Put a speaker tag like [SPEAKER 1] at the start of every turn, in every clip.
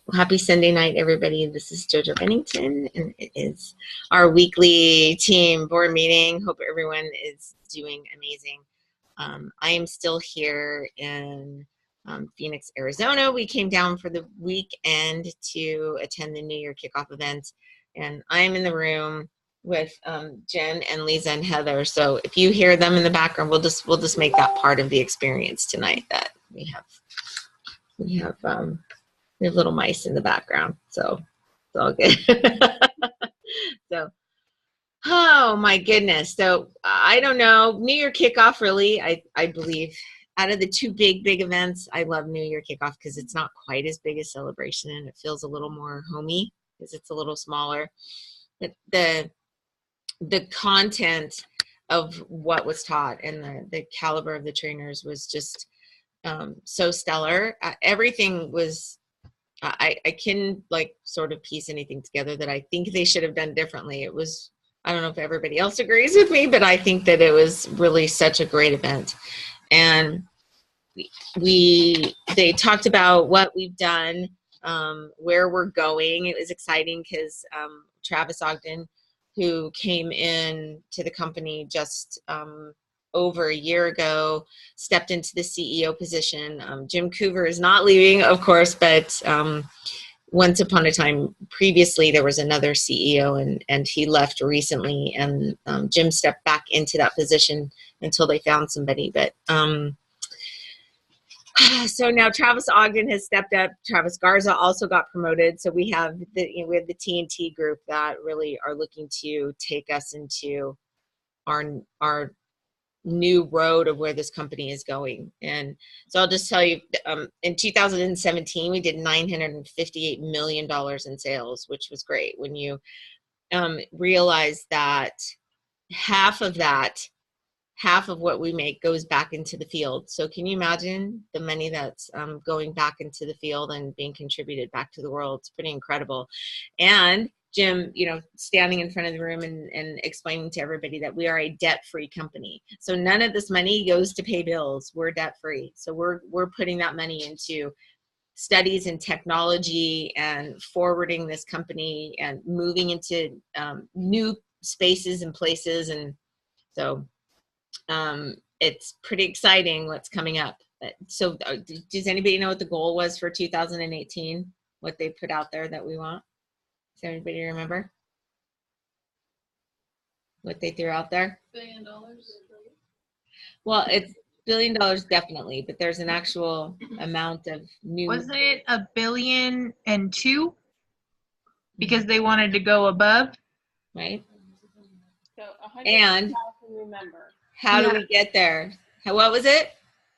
[SPEAKER 1] Well, happy Sunday night, everybody. This is JoJo Bennington, and it is our weekly team board meeting. Hope everyone is doing amazing. I am still here in Phoenix, Arizona. We came down for the weekend to attend the New Year kickoff event, and I'm in the room with Jen and Lisa and Heather. So if you hear them in the background, we'll just make that part of the experience tonight. That we have little mice in the background, so it's all good. So, oh my goodness. So I don't know, New Year kickoff, really, I believe out of the two big events, I love New Year kickoff because it's not quite as big a celebration and it feels a little more homey because it's a little smaller. But the content of what was taught and the caliber of the trainers was just so stellar. Everything was, I can like sort of piece anything together that I think they should have done differently. It was, I don't know if everybody else agrees with me, but I think that it was really such a great event. And they talked about what we've done, where we're going. It was exciting because Travis Ogden, who came in to the company just over a year ago, stepped into the CEO position. Jim Coover is not leaving, of course, but once upon a time previously there was another CEO and he left recently, and Jim stepped back into that position until they found somebody. But so now Travis Ogden has stepped up. Travis Garza also got promoted. So we have the TNT group that really are looking to take us into our new road of where this company is going. And so I'll just tell you, in 2017, we did $958 million in sales, which was great. When you realize that half of what we make goes back into the field. So can you imagine the money that's going back into the field and being contributed back to the world? It's pretty incredible. And Jim, standing in front of the room and explaining to everybody that we are a debt-free company. So none of this money goes to pay bills. We're debt-free. So we're putting that money into studies and technology and forwarding this company and moving into new spaces and places. And so it's pretty exciting what's coming up. So does anybody know what the goal was for 2018? What they put out there that we want? Does anybody remember what they threw out there?
[SPEAKER 2] $1 billion.
[SPEAKER 1] Well, it's $1 billion definitely, but there's an actual amount of new.
[SPEAKER 3] Wasn't it $1.2 billion? Because they wanted to go above,
[SPEAKER 1] right?
[SPEAKER 2] So 100,000 new members.
[SPEAKER 1] How do we get there? What was it?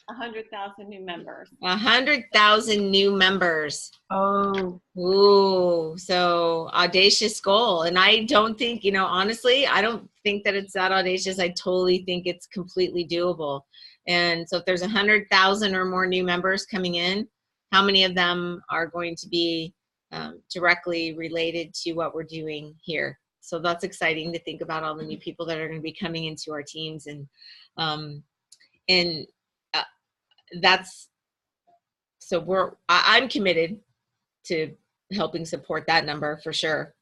[SPEAKER 2] 100,000 new members.
[SPEAKER 1] 100,000 new members.
[SPEAKER 3] Oh.
[SPEAKER 1] Ooh, so audacious goal. And I don't think, honestly, I don't think that it's that audacious. I totally think it's completely doable. And so if there's 100,000 or more new members coming in, how many of them are going to be directly related to what we're doing here? So that's exciting to think about, all the new people that are going to be coming into our teams. And that's, so I'm committed to helping support that number for sure.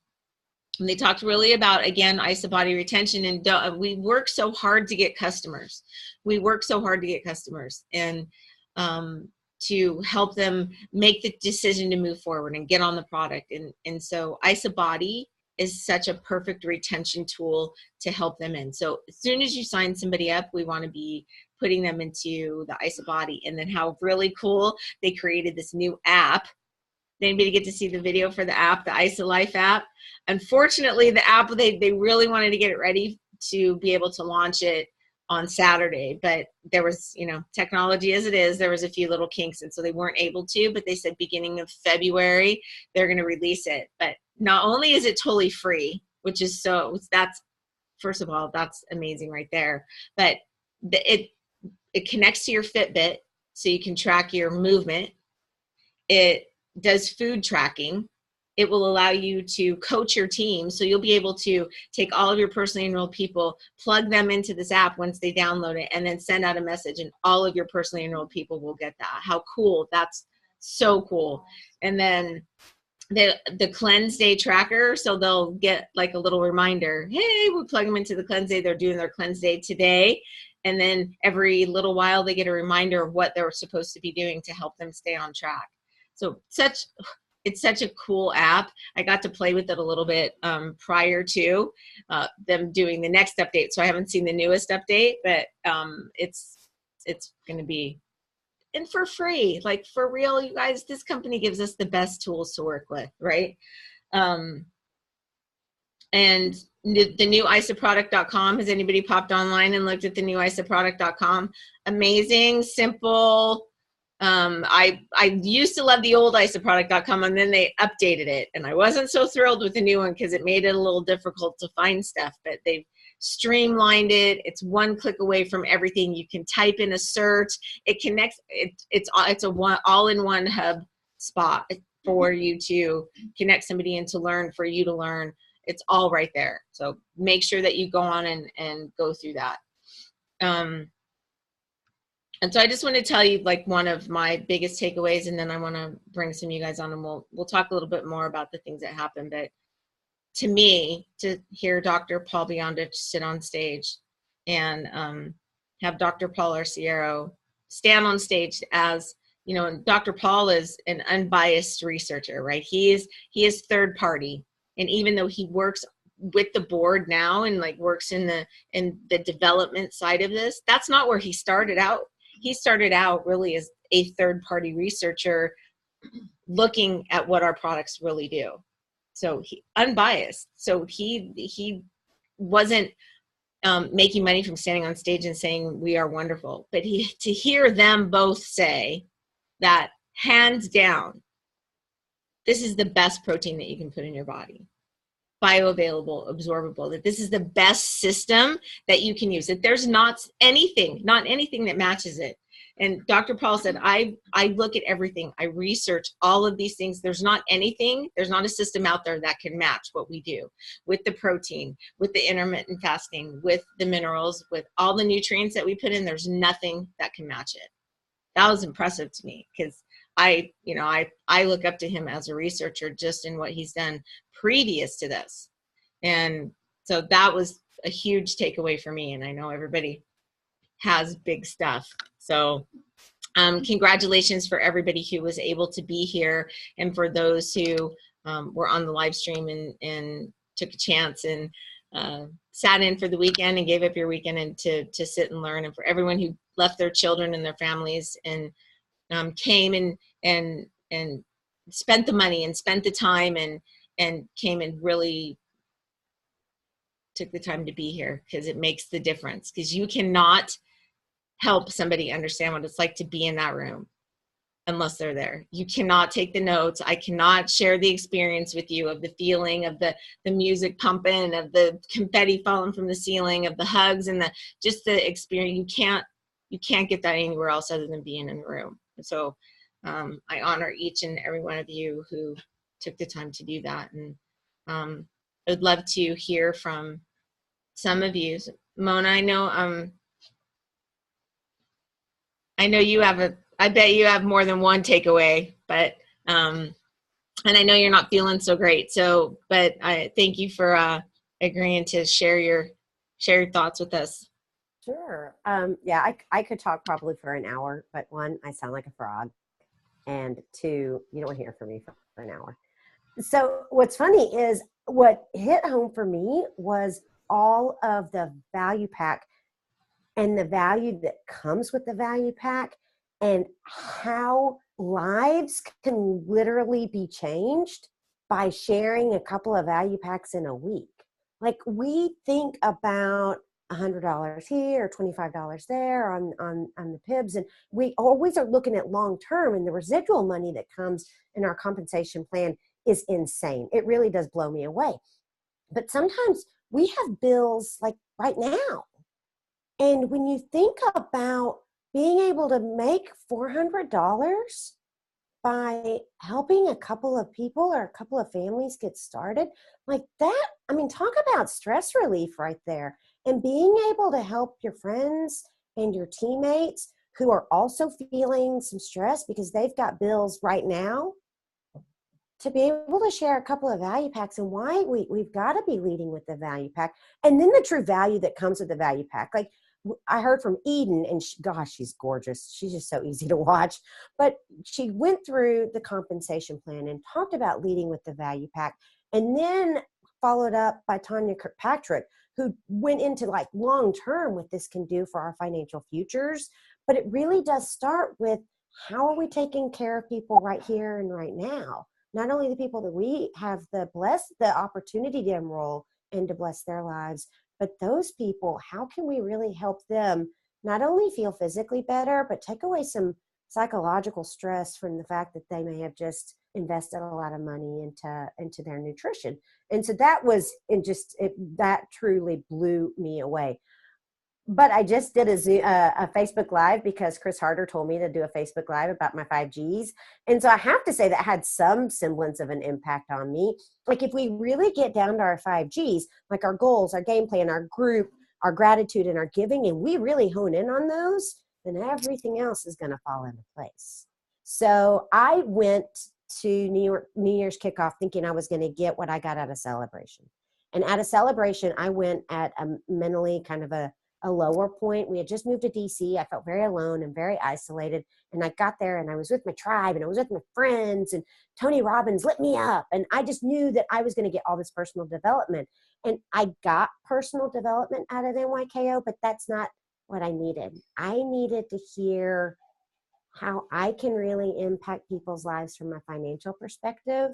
[SPEAKER 1] And they talked really about, again, IsaBody retention, and we work so hard to get customers. And to help them make the decision to move forward and get on the product. And so IsaBody is such a perfect retention tool to help them in. So as soon as you sign somebody up, we want to be putting them into the IsaBody. And then how really cool, they created this new app. Did anybody get to see the video for the app, the Isa Life app? Unfortunately, the app, they really wanted to get it ready to be able to launch it on Saturday, but there was, technology as it is, there was a few little kinks, and so they weren't able to, but they said beginning of February, they're going to release it. But not only is it totally free, which is that's, first of all, that's amazing right there, but it connects to your Fitbit so you can track your movement. It does food tracking. It will allow you to coach your team. So you'll be able to take all of your personally enrolled people, plug them into this app once they download it, and then send out a message, and all of your personally enrolled people will get that. How cool. That's so cool. And then the cleanse day tracker, so they'll get like a little reminder, hey, we plug them into the cleanse day, they're doing their cleanse day today, and then every little while they get a reminder of what they're supposed to be doing to help them stay on track. So it's such a cool app. I got to play with it a little bit prior to them doing the next update, so I haven't seen the newest update, but it's going to be, and for free, like for real, you guys, this company gives us the best tools to work with, right? And the new isoproduct.com, has anybody popped online and looked at the new isoproduct.com? Amazing, simple. I used to love the old isoproduct.com, and then they updated it, and I wasn't so thrilled with the new one because it made it a little difficult to find stuff, but they've streamlined it. It's one click away from everything. You can type in a search. It connects. It's a all-in-one hub spot for you to connect somebody and to learn, for you to learn. It's all right there. So make sure that you go on and go through that. And so I just want to tell you like one of my biggest takeaways, and then I want to bring some of you guys on, and we'll talk a little bit more about the things that happened. But to me, to hear Dr. Paul Beyondich sit on stage and have Dr. Paul Arciero stand on stage, as you know, Dr. Paul is an unbiased researcher, right? He is third party, and even though he works with the board now and like works in the development side of this, that's not where he started out. He started out really as a third party researcher looking at what our products really do. So he unbiased. So he wasn't making money from standing on stage and saying we are wonderful, but to hear them both say that hands down, this is the best protein that you can put in your body, bioavailable, absorbable, that this is the best system that you can use, that there's not anything that matches it. And Dr. Paul said, I look at everything. I research all of these things. There's not a system out there that can match what we do with the protein, with the intermittent fasting, with the minerals, with all the nutrients that we put in. There's nothing that can match it. That was impressive to me because I look up to him as a researcher just in what he's done previous to this. And so that was a huge takeaway for me. And I know everybody has big stuff. So congratulations for everybody who was able to be here, and for those who were on the live stream and took a chance and sat in for the weekend and gave up your weekend and to sit and learn, and for everyone who left their children and their families and came and spent the money and spent the time and came and really took the time to be here, because it makes the difference. Because you cannot help somebody understand what it's like to be in that room unless they're there. You cannot take the notes. I cannot share the experience with you of the feeling of the music pumping, of the confetti falling from the ceiling, of the hugs, and just the experience. You can't get that anywhere else other than being in the room. And so I honor each and every one of you who took the time to do that. And I would love to hear from some of you. Mona, I know you have I bet you have more than one takeaway, but, and I know you're not feeling so great. So, but I thank you for agreeing to share your thoughts with us.
[SPEAKER 4] Sure. Yeah, I could talk probably for an hour, but one, I sound like a frog. And two, you don't want to hear from me for an hour. So what's funny is what hit home for me was all of the value pack and the value that comes with the value pack, and how lives can literally be changed by sharing a couple of value packs in a week. Like, we think about $100 here, $25 there on the PIBs, and we always are looking at long term, and the residual money that comes in our compensation plan is insane. It really does blow me away. But sometimes we have bills like right now. And when you think about being able to make $400 by helping a couple of people or a couple of families get started, like that, I mean, talk about stress relief right there. And being able to help your friends and your teammates who are also feeling some stress because they've got bills right now, to be able to share a couple of value packs and why we've got to be leading with the value pack, and then the true value that comes with the value pack. Like I heard from Eden, and gosh, she's gorgeous. She's just so easy to watch. But she went through the compensation plan and talked about leading with the value pack, and then followed up by Tanya Kirkpatrick, who went into like long term what this can do for our financial futures. But it really does start with, how are we taking care of people right here and right now? Not only the people that we have the opportunity to enroll and to bless their lives, but those people, how can we really help them not only feel physically better, but take away some psychological stress from the fact that they may have just invested a lot of money into their nutrition. And so that was, that truly blew me away. But I just did a Facebook Live because Chris Harder told me to do a Facebook Live about my 5Gs. And so I have to say that had some semblance of an impact on me. Like if we really get down to our 5Gs, like our goals, our game plan, our group, our gratitude, and our giving, and we really hone in on those, then everything else is going to fall into place. So I went to New Year's kickoff thinking I was going to get what I got out of Celebration. And at a Celebration, I went at a mentally kind of a lower point. We had just moved to DC. I felt very alone and very isolated. And I got there and I was with my tribe and I was with my friends, and Tony Robbins lit me up. And I just knew that I was going to get all this personal development. And I got personal development out of NYKO, but that's not what I needed. I needed to hear how I can really impact people's lives from a financial perspective.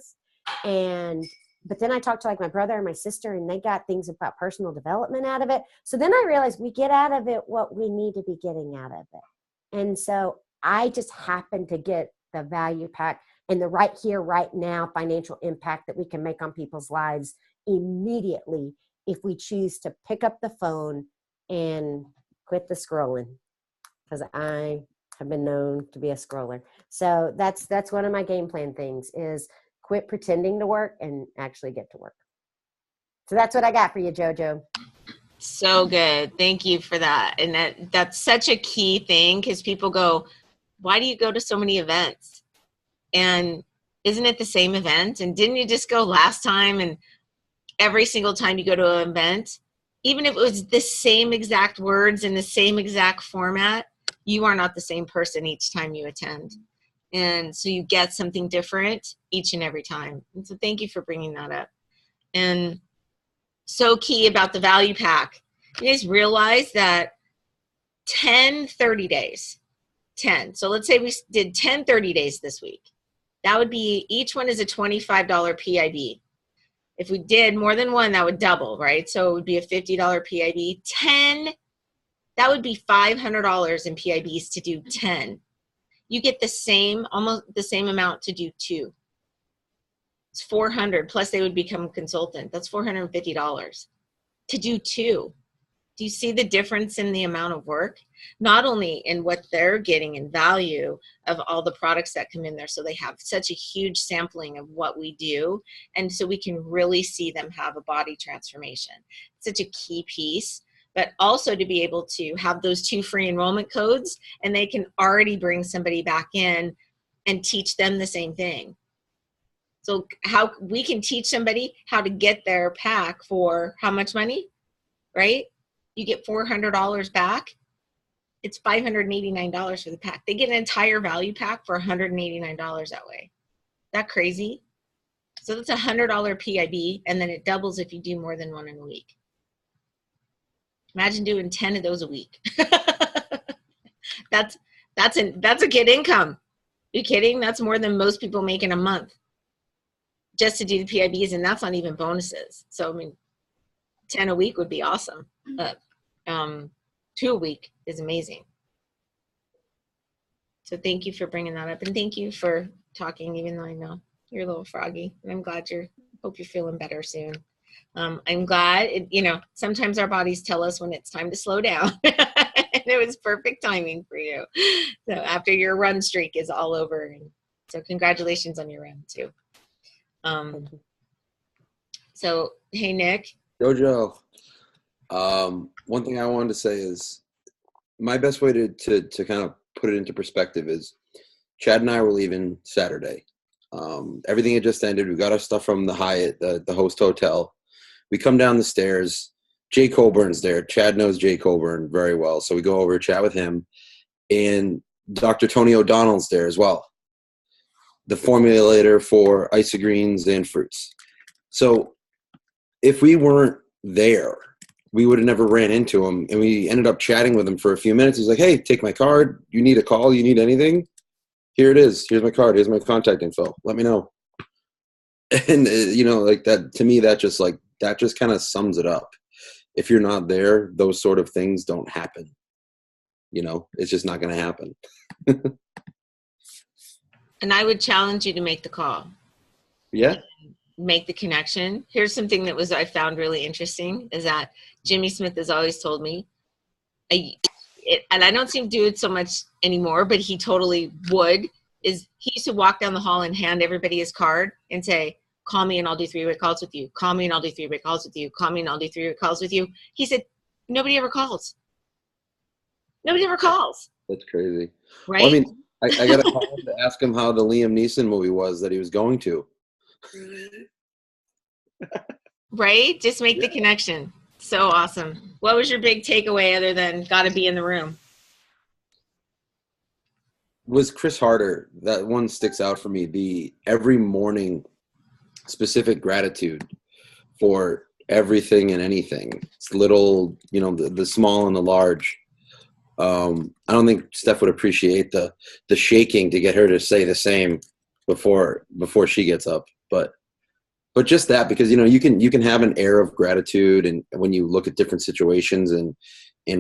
[SPEAKER 4] But then I talked to like my brother and my sister, and they got things about personal development out of it. So then I realized we get out of it what we need to be getting out of it. And so I just happened to get the value pack and the right here, right now financial impact that we can make on people's lives immediately if we choose to pick up the phone and quit the scrolling, because I have been known to be a scroller. So that's one of my game plan things, is quit pretending to work and actually get to work. So that's what I got for you, JoJo.
[SPEAKER 1] So good. Thank you for that. And that's such a key thing, because people go, why do you go to so many events? And isn't it the same event? And didn't you just go last time? And every single time you go to an event, even if it was the same exact words in the same exact format, you are not the same person each time you attend. And so you get something different each and every time. And so thank you for bringing that up. And so key about the value pack. You guys realize that 10 30 days, 10. So let's say we did 10 30 days this week. That would be, each one is a $25 PIB. If we did more than one, that would double, right? So it would be a $50 PIB. 10, that would be $500 in PIBs to do 10. You get the same, almost the same amount to do 2. It's $400, plus they would become a consultant. That's $450 to do 2. Do you see the difference in the amount of work? Not only in what they're getting in value of all the products that come in there, so they have such a huge sampling of what we do, and so we can really see them have a body transformation. It's such a key piece, but also to be able to have those 2 free enrollment codes, and they can already bring somebody back in and teach them the same thing. So how we can teach somebody how to get their pack for how much money, right? You get $400 back. It's $589 for the pack. They get an entire value pack for $189 that way. Is that crazy? So that's a $100 PIB, and then it doubles if you do more than one in a week. Imagine doing 10 of those a week. That's a good income. Are you kidding? That's more than most people make in a month just to do the PIBs, and that's not even bonuses. So I mean, 10 a week would be awesome. 2 a week is amazing. So thank you for bringing that up, and thank you for talking, even though I know you're a little froggy, and I'm glad hope you're feeling better soon. I'm glad, sometimes our bodies tell us when it's time to slow down. And it was perfect timing for you. So after your run streak is all over. And so congratulations on your run too. So, hey, Nick.
[SPEAKER 5] JoJo, one thing I wanted to say is my best way to kind of put it into perspective is Chad and I were leaving Saturday. Everything had just ended. We got our stuff from the Hyatt, the host hotel. We come down the stairs. Jay Coburn's there. Chad knows Jay Coburn very well. So we go over, chat with him. And Dr. Tony O'Donnell's there as well, the formulator for isogreens and fruits. So if we weren't there, we would have never ran into him. And we ended up chatting with him for a few minutes. He's like, hey, take my card. You need a call? You need anything? Here it is. Here's my card. Here's my contact info. Let me know. And, like that, to me, that just kind of sums it up. If you're not there, those sort of things don't happen. It's just not going to happen.
[SPEAKER 1] And I would challenge you to make the call.
[SPEAKER 5] Yeah.
[SPEAKER 1] Make the connection. Here's something that I found really interesting is that Jimmy Smith has always told me, and I don't seem to do it so much anymore, but he totally would, is he used to walk down the hall and hand everybody his card and say, call me and I'll do 3-way calls with you. Call me and I'll do 3-way calls with you. Call me and I'll do 3-way calls with you. He said, nobody ever calls. Nobody ever calls.
[SPEAKER 5] That's crazy.
[SPEAKER 1] Right?
[SPEAKER 5] Well, I mean, I got to call him to ask him how the Liam Neeson movie was that he was going to.
[SPEAKER 1] Right? Just make the connection. So awesome. What was your big takeaway other than got to be in the room?
[SPEAKER 5] Was Chris Harder. That one sticks out for me. The every morning specific gratitude for everything and anything. It's little, the small and the large. I don't think Steph would appreciate the shaking to get her to say the same before she gets up. But just that, because you can have an air of gratitude, and when you look at different situations and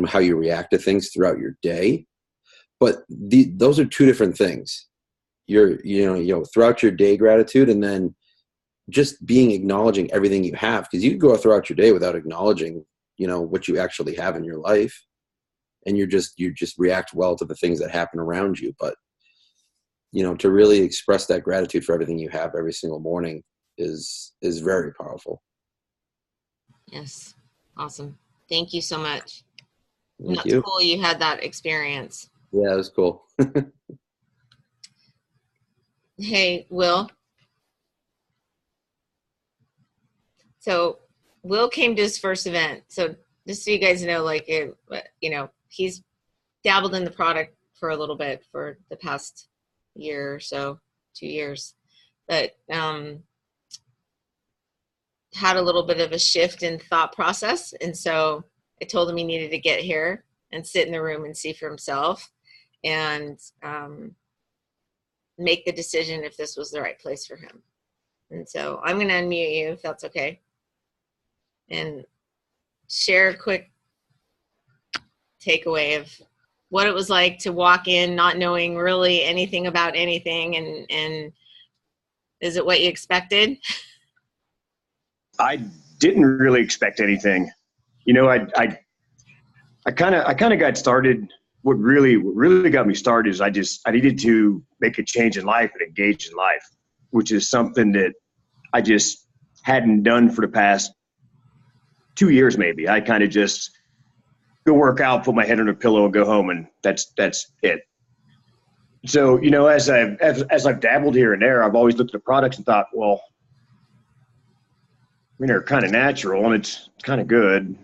[SPEAKER 5] how you react to things throughout your day. But those are two different things. You're throughout your day gratitude, and then just acknowledging everything you have, because you can go throughout your day without acknowledging what you actually have in your life, and you just react well to the things that happen around you. But to really express that gratitude for everything you have every single morning is very powerful.
[SPEAKER 1] Yes. Awesome. Thank you so much.
[SPEAKER 5] Thank
[SPEAKER 1] That's
[SPEAKER 5] you.
[SPEAKER 1] cool you had that experience.
[SPEAKER 5] Yeah, it was cool.
[SPEAKER 1] Hey, Will. So Will came to his first event. So just so you guys know, he's dabbled in the product for a little bit for the past year or so, 2 years, but had a little bit of a shift in thought process. And so I told him he needed to get here and sit in the room and see for himself and make the decision if this was the right place for him. And so I'm going to unmute you if that's okay, and share a quick takeaway of what it was like to walk in not knowing really anything about anything, and is it what you expected?
[SPEAKER 6] I didn't really expect anything. I kind of got started. What really got me started is I needed to make a change in life and engage in life, which is something that I just hadn't done for the past 2 years, maybe. I kind of just go work out, put my head on a pillow, and go home, and that's it. So, as I've dabbled here and there, I've always looked at products and thought, well, they're kind of natural and it's kind of good.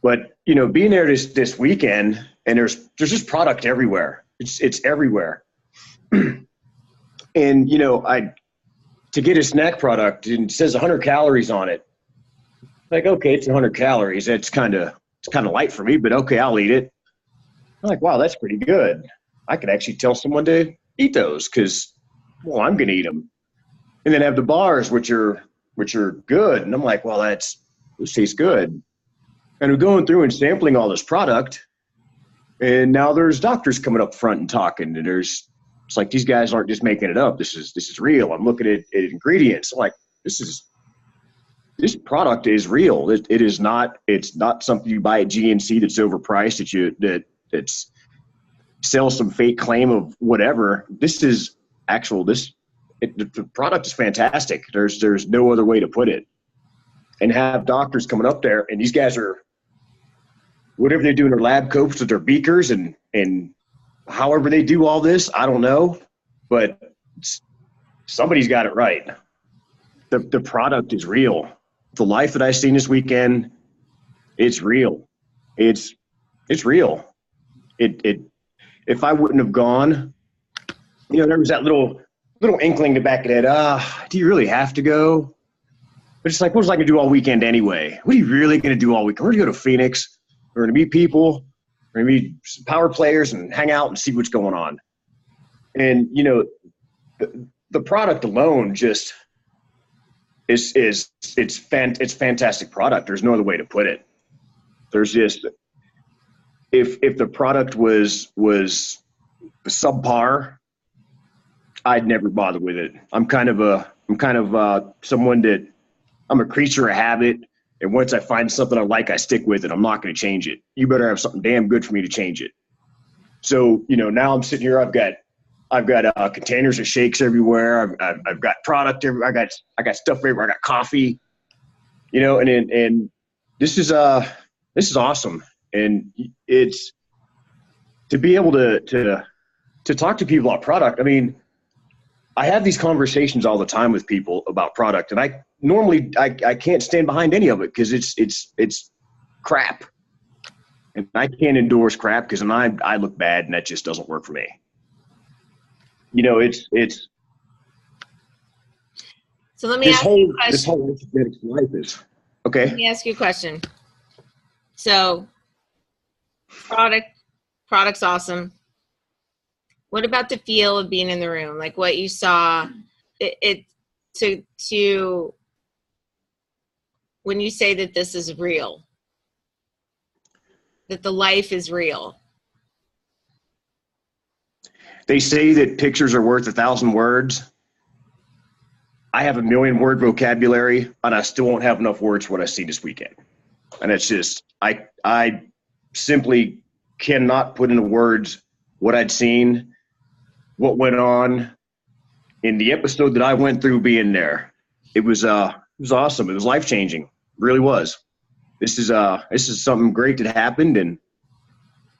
[SPEAKER 6] But, being there this weekend, and there's just product everywhere. It's everywhere. And, to get a snack product, and it says 100 calories on it. Like, okay, it's 100 calories. It's kind of light for me, but okay, I'll eat it. I'm like, wow, that's pretty good. I could actually tell someone to eat those because, well, I'm going to eat them. And then have the bars, which are good. And I'm like, well, those taste good. And we're going through and sampling all this product. And now there's doctors coming up front and talking. And it's like, these guys aren't just making it up. This is real. I'm looking at ingredients. I'm like, this product is real. It's not something you buy at GNC that's overpriced that sells some fake claim of whatever. This is actual. The product is fantastic. There's no other way to put it. And have doctors coming up there, and these guys are, whatever they do in their lab coats with their beakers and however they do all this, I don't know, but somebody's got it right. The product is real. The life that I've seen this weekend, it's real. It's real. If I wouldn't have gone, there was that little inkling to back of that. Do you really have to go? But it's like, what was I going to do all weekend anyway? What are you really going to do all weekend? We're going to go to Phoenix. We're going to meet people. We're going to meet some power players and hang out and see what's going on. And, the product alone just it's fantastic product. There's no other way to put it. There's just, if the product was subpar, I'd never bother with it. I'm kind of someone that I'm a creature of habit, and once I find something I like, I stick with it. I'm not going to change it. You better have something damn good for me to change it. So now I'm sitting here. I've got containers of shakes everywhere. I've got product everywhere. I got stuff everywhere. I got coffee. And this is awesome. And it's to be able to talk to people about product. I mean, I have these conversations all the time with people about product, and I normally can't stand behind any of it because it's crap, and I can't endorse crap because then I look bad, and that just doesn't work for me. It's
[SPEAKER 1] So let me ask you a question.
[SPEAKER 6] This whole genetics life is okay.
[SPEAKER 1] Let me ask you a question. So, product's awesome. What about the feel of being in the room? Like what you saw, to when you say that this is real, that the life is real.
[SPEAKER 6] They say that pictures are worth 1,000 words. I have a 1,000,000-word vocabulary, and I still won't have enough words for what I see this weekend. And it's just, I simply cannot put into words what I'd seen, what went on in the episode that I went through being there. It was awesome. It was life-changing. It really was. This is something great that happened, and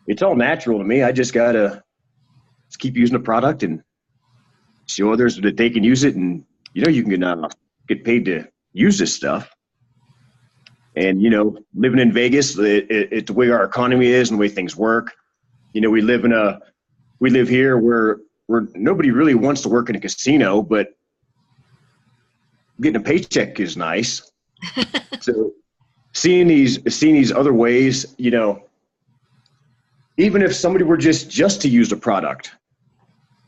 [SPEAKER 6] it's all natural to me. I just gotta keep using the product and show others that they can use it, and you can get paid to use this stuff. And living in Vegas, the way our economy is and the way things work, we live here where nobody really wants to work in a casino, but getting a paycheck is nice. So seeing these other ways, even if somebody were just to use the product,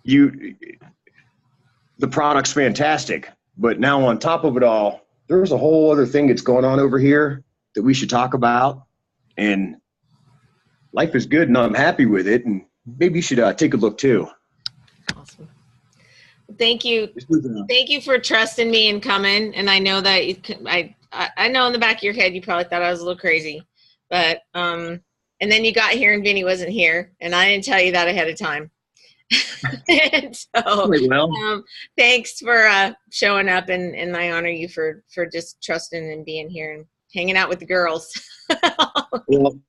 [SPEAKER 6] the product's fantastic. But now on top of it all, there's a whole other thing that's going on over here that we should talk about. And life is good, and I'm happy with it. And maybe you should take a look too.
[SPEAKER 1] Awesome. Thank you. Thank you for trusting me and coming. And I know that I know in the back of your head you probably thought I was a little crazy, but and then you got here and Vinny wasn't here, and I didn't tell you that ahead of time. And so, thanks for showing up, and I honor you for just trusting and being here and hanging out with the girls.
[SPEAKER 6] Well,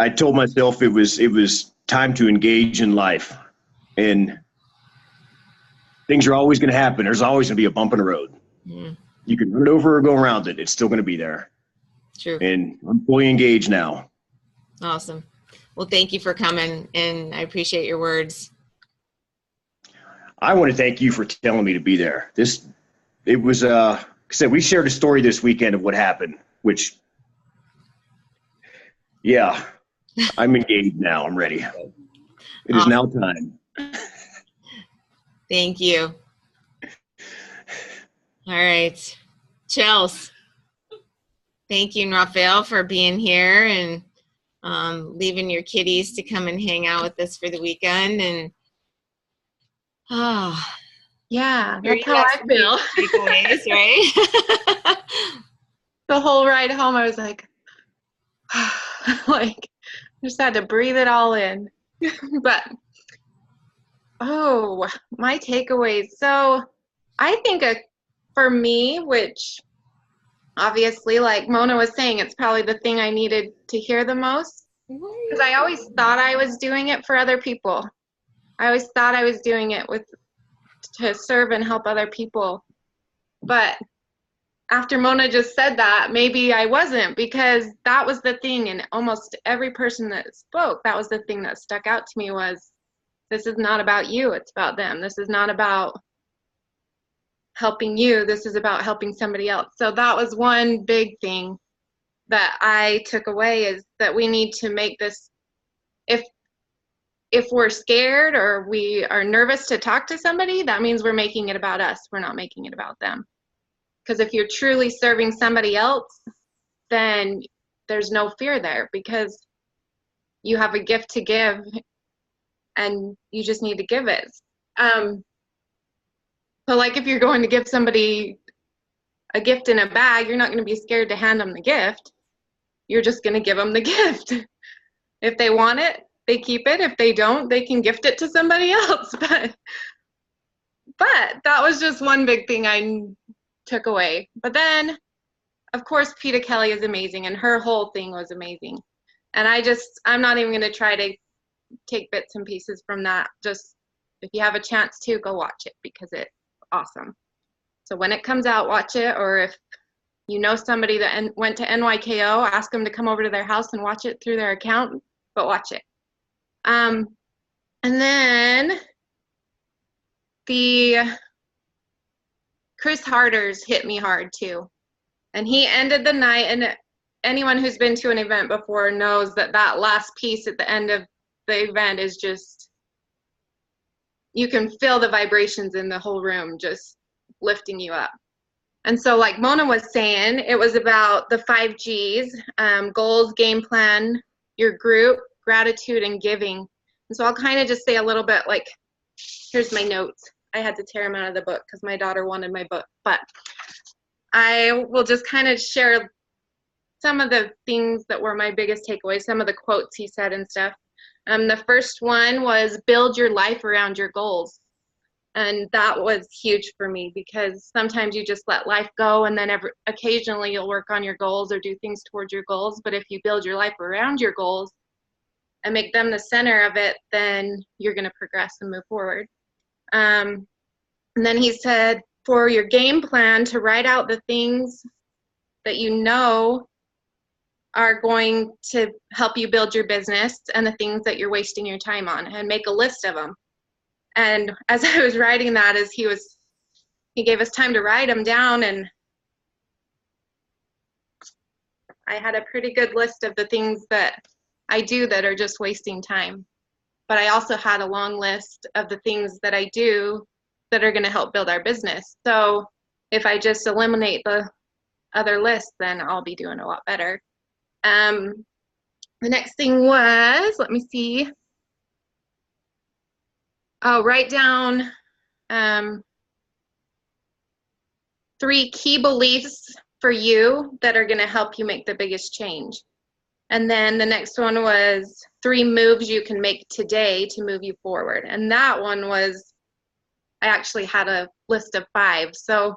[SPEAKER 6] I told myself it was time to engage in life, and things are always going to happen. There's always going to be a bump in the road. Mm. You can run it over or go around it. It's still going to be there.
[SPEAKER 1] True.
[SPEAKER 6] And I'm fully engaged now.
[SPEAKER 1] Awesome. Well, thank you for coming, and I appreciate your words.
[SPEAKER 6] I want to thank you for telling me to be there. It was, like I said, we shared a story this weekend of what happened, which, yeah, I'm engaged now. I'm ready. It is now time.
[SPEAKER 1] Thank you. All right. Chels, thank you, and Raphael, for being here and leaving your kitties to come and hang out with us for the weekend. And
[SPEAKER 3] yeah, that's how I feel.
[SPEAKER 1] Takeaways, right?
[SPEAKER 3] The whole ride home, I was like, just had to breathe it all in. But my takeaways. So I think for me, which obviously, like Mona was saying, it's probably the thing I needed to hear the most, because I always thought I was doing it for other people. I always thought I was doing it to serve and help other people. But after Mona just said that, maybe I wasn't, because that was the thing, and almost every person that spoke, that was the thing that stuck out to me was, this is not about you, it's about them. This is not about helping you, this is about helping somebody else. So that was one big thing that I took away, is that we need to make this, if we're scared or we are nervous to talk to somebody, that means we're making it about us. We're not making it about them. Because if you're truly serving somebody else, then there's no fear there, because you have a gift to give and you just need to give it. So like if you're going to give somebody a gift in a bag, you're not going to be scared to hand them the gift. You're just going to give them the gift. If they want it, they keep it. If they don't, they can gift it to somebody else. But that was just one big thing I took away. But then, of course, Peta Kelly is amazing, and her whole thing was amazing. And I'm not even going to try to take bits and pieces from that. Just, if you have a chance to, go watch it, because it's awesome. So when it comes out, watch it. Or if you know somebody that went to NYKO, ask them to come over to their house and watch it through their account, but watch it. And then the Chris Harder's hit me hard too. And he ended the night, and anyone who's been to an event before knows that that last piece at the end of the event is just, you can feel the vibrations in the whole room just lifting you up. And so like Mona was saying, it was about the 5 G's, goals, game plan, your group, gratitude, and giving. And so I'll kind of just say a little bit, like, here's my notes. I had to tear them out of the book because my daughter wanted my book. But I will just kind of share some of the things that were my biggest takeaways, some of the quotes he said and stuff. The first one was, build your life around your goals. And that was huge for me, because sometimes you just let life go, and then occasionally you'll work on your goals or do things towards your goals. But if you build your life around your goals and make them the center of it, then you're going to progress and move forward. And then he said, for your game plan, to write out the things that you know are going to help you build your business and the things that you're wasting your time on, and make a list of them. And as I was writing that, as he gave us time to write them down, and I had a pretty good list of the things that I do that are just wasting time. But I also had a long list of the things that I do that are going to help build our business. So if I just eliminate the other list, then I'll be doing a lot better. The next thing was, let me see. Oh, write down 3 key beliefs for you that are going to help you make the biggest change. And then the next one was 3 moves you can make today to move you forward. And that one was, I actually had a list of 5. So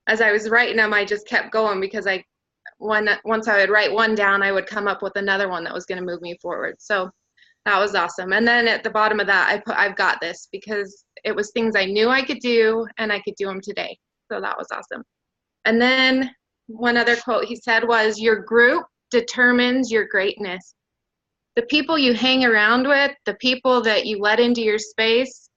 [SPEAKER 3] as I was writing them, I just kept going, because once I would write one down, I would come up with another one that was going to move me forward. So that was awesome. And then at the bottom of that, I put, I've got this, because it was things I knew I could do, and I could do them today. So that was awesome. And then one other quote he said was, your group determines your greatness. The people you hang around with, the people that you let into your space,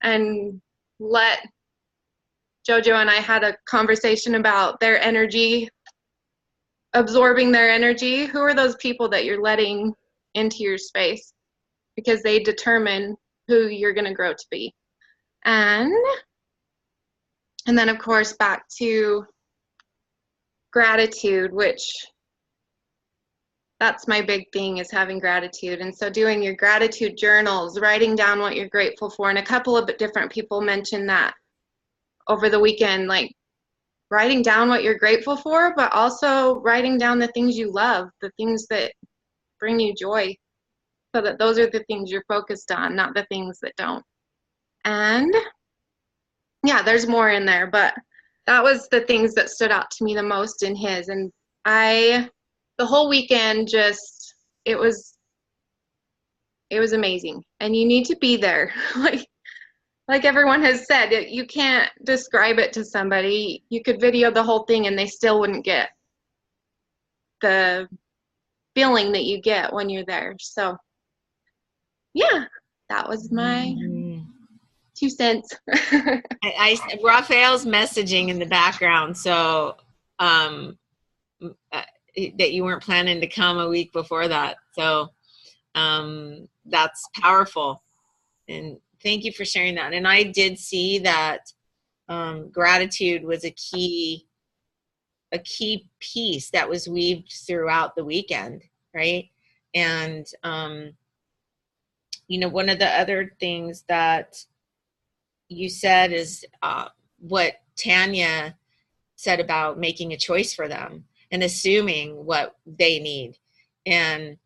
[SPEAKER 3] and Jojo and I had a conversation about their energy, absorbing their energy. Who are those people that you're letting into your space? Because they determine who you're going to grow to be. And then of course back to gratitude, which that's my big thing, is having gratitude. And so doing your gratitude journals, writing down what you're grateful for. And a couple of different people mentioned that over the weekend, like writing down what you're grateful for, but also writing down the things you love, the things that bring you joy, so that those are the things you're focused on, not the things that don't. And yeah, there's more in there, but that was the things that stood out to me the most in his. And the whole weekend, just, it was amazing. And you need to be there. Like, like everyone has said, you can't describe it to somebody. You could video the whole thing and they still wouldn't get the feeling that you get when you're there. So yeah, that was my 2 cents.
[SPEAKER 1] Raphael's messaging in the background, so that you weren't planning to come a week before that. So that's powerful. And thank you for sharing that. And I did see that gratitude was a key piece that was weaved throughout the weekend, right? And you know, one of the other things that you said is what Tanya said about making a choice for them and assuming what they need, and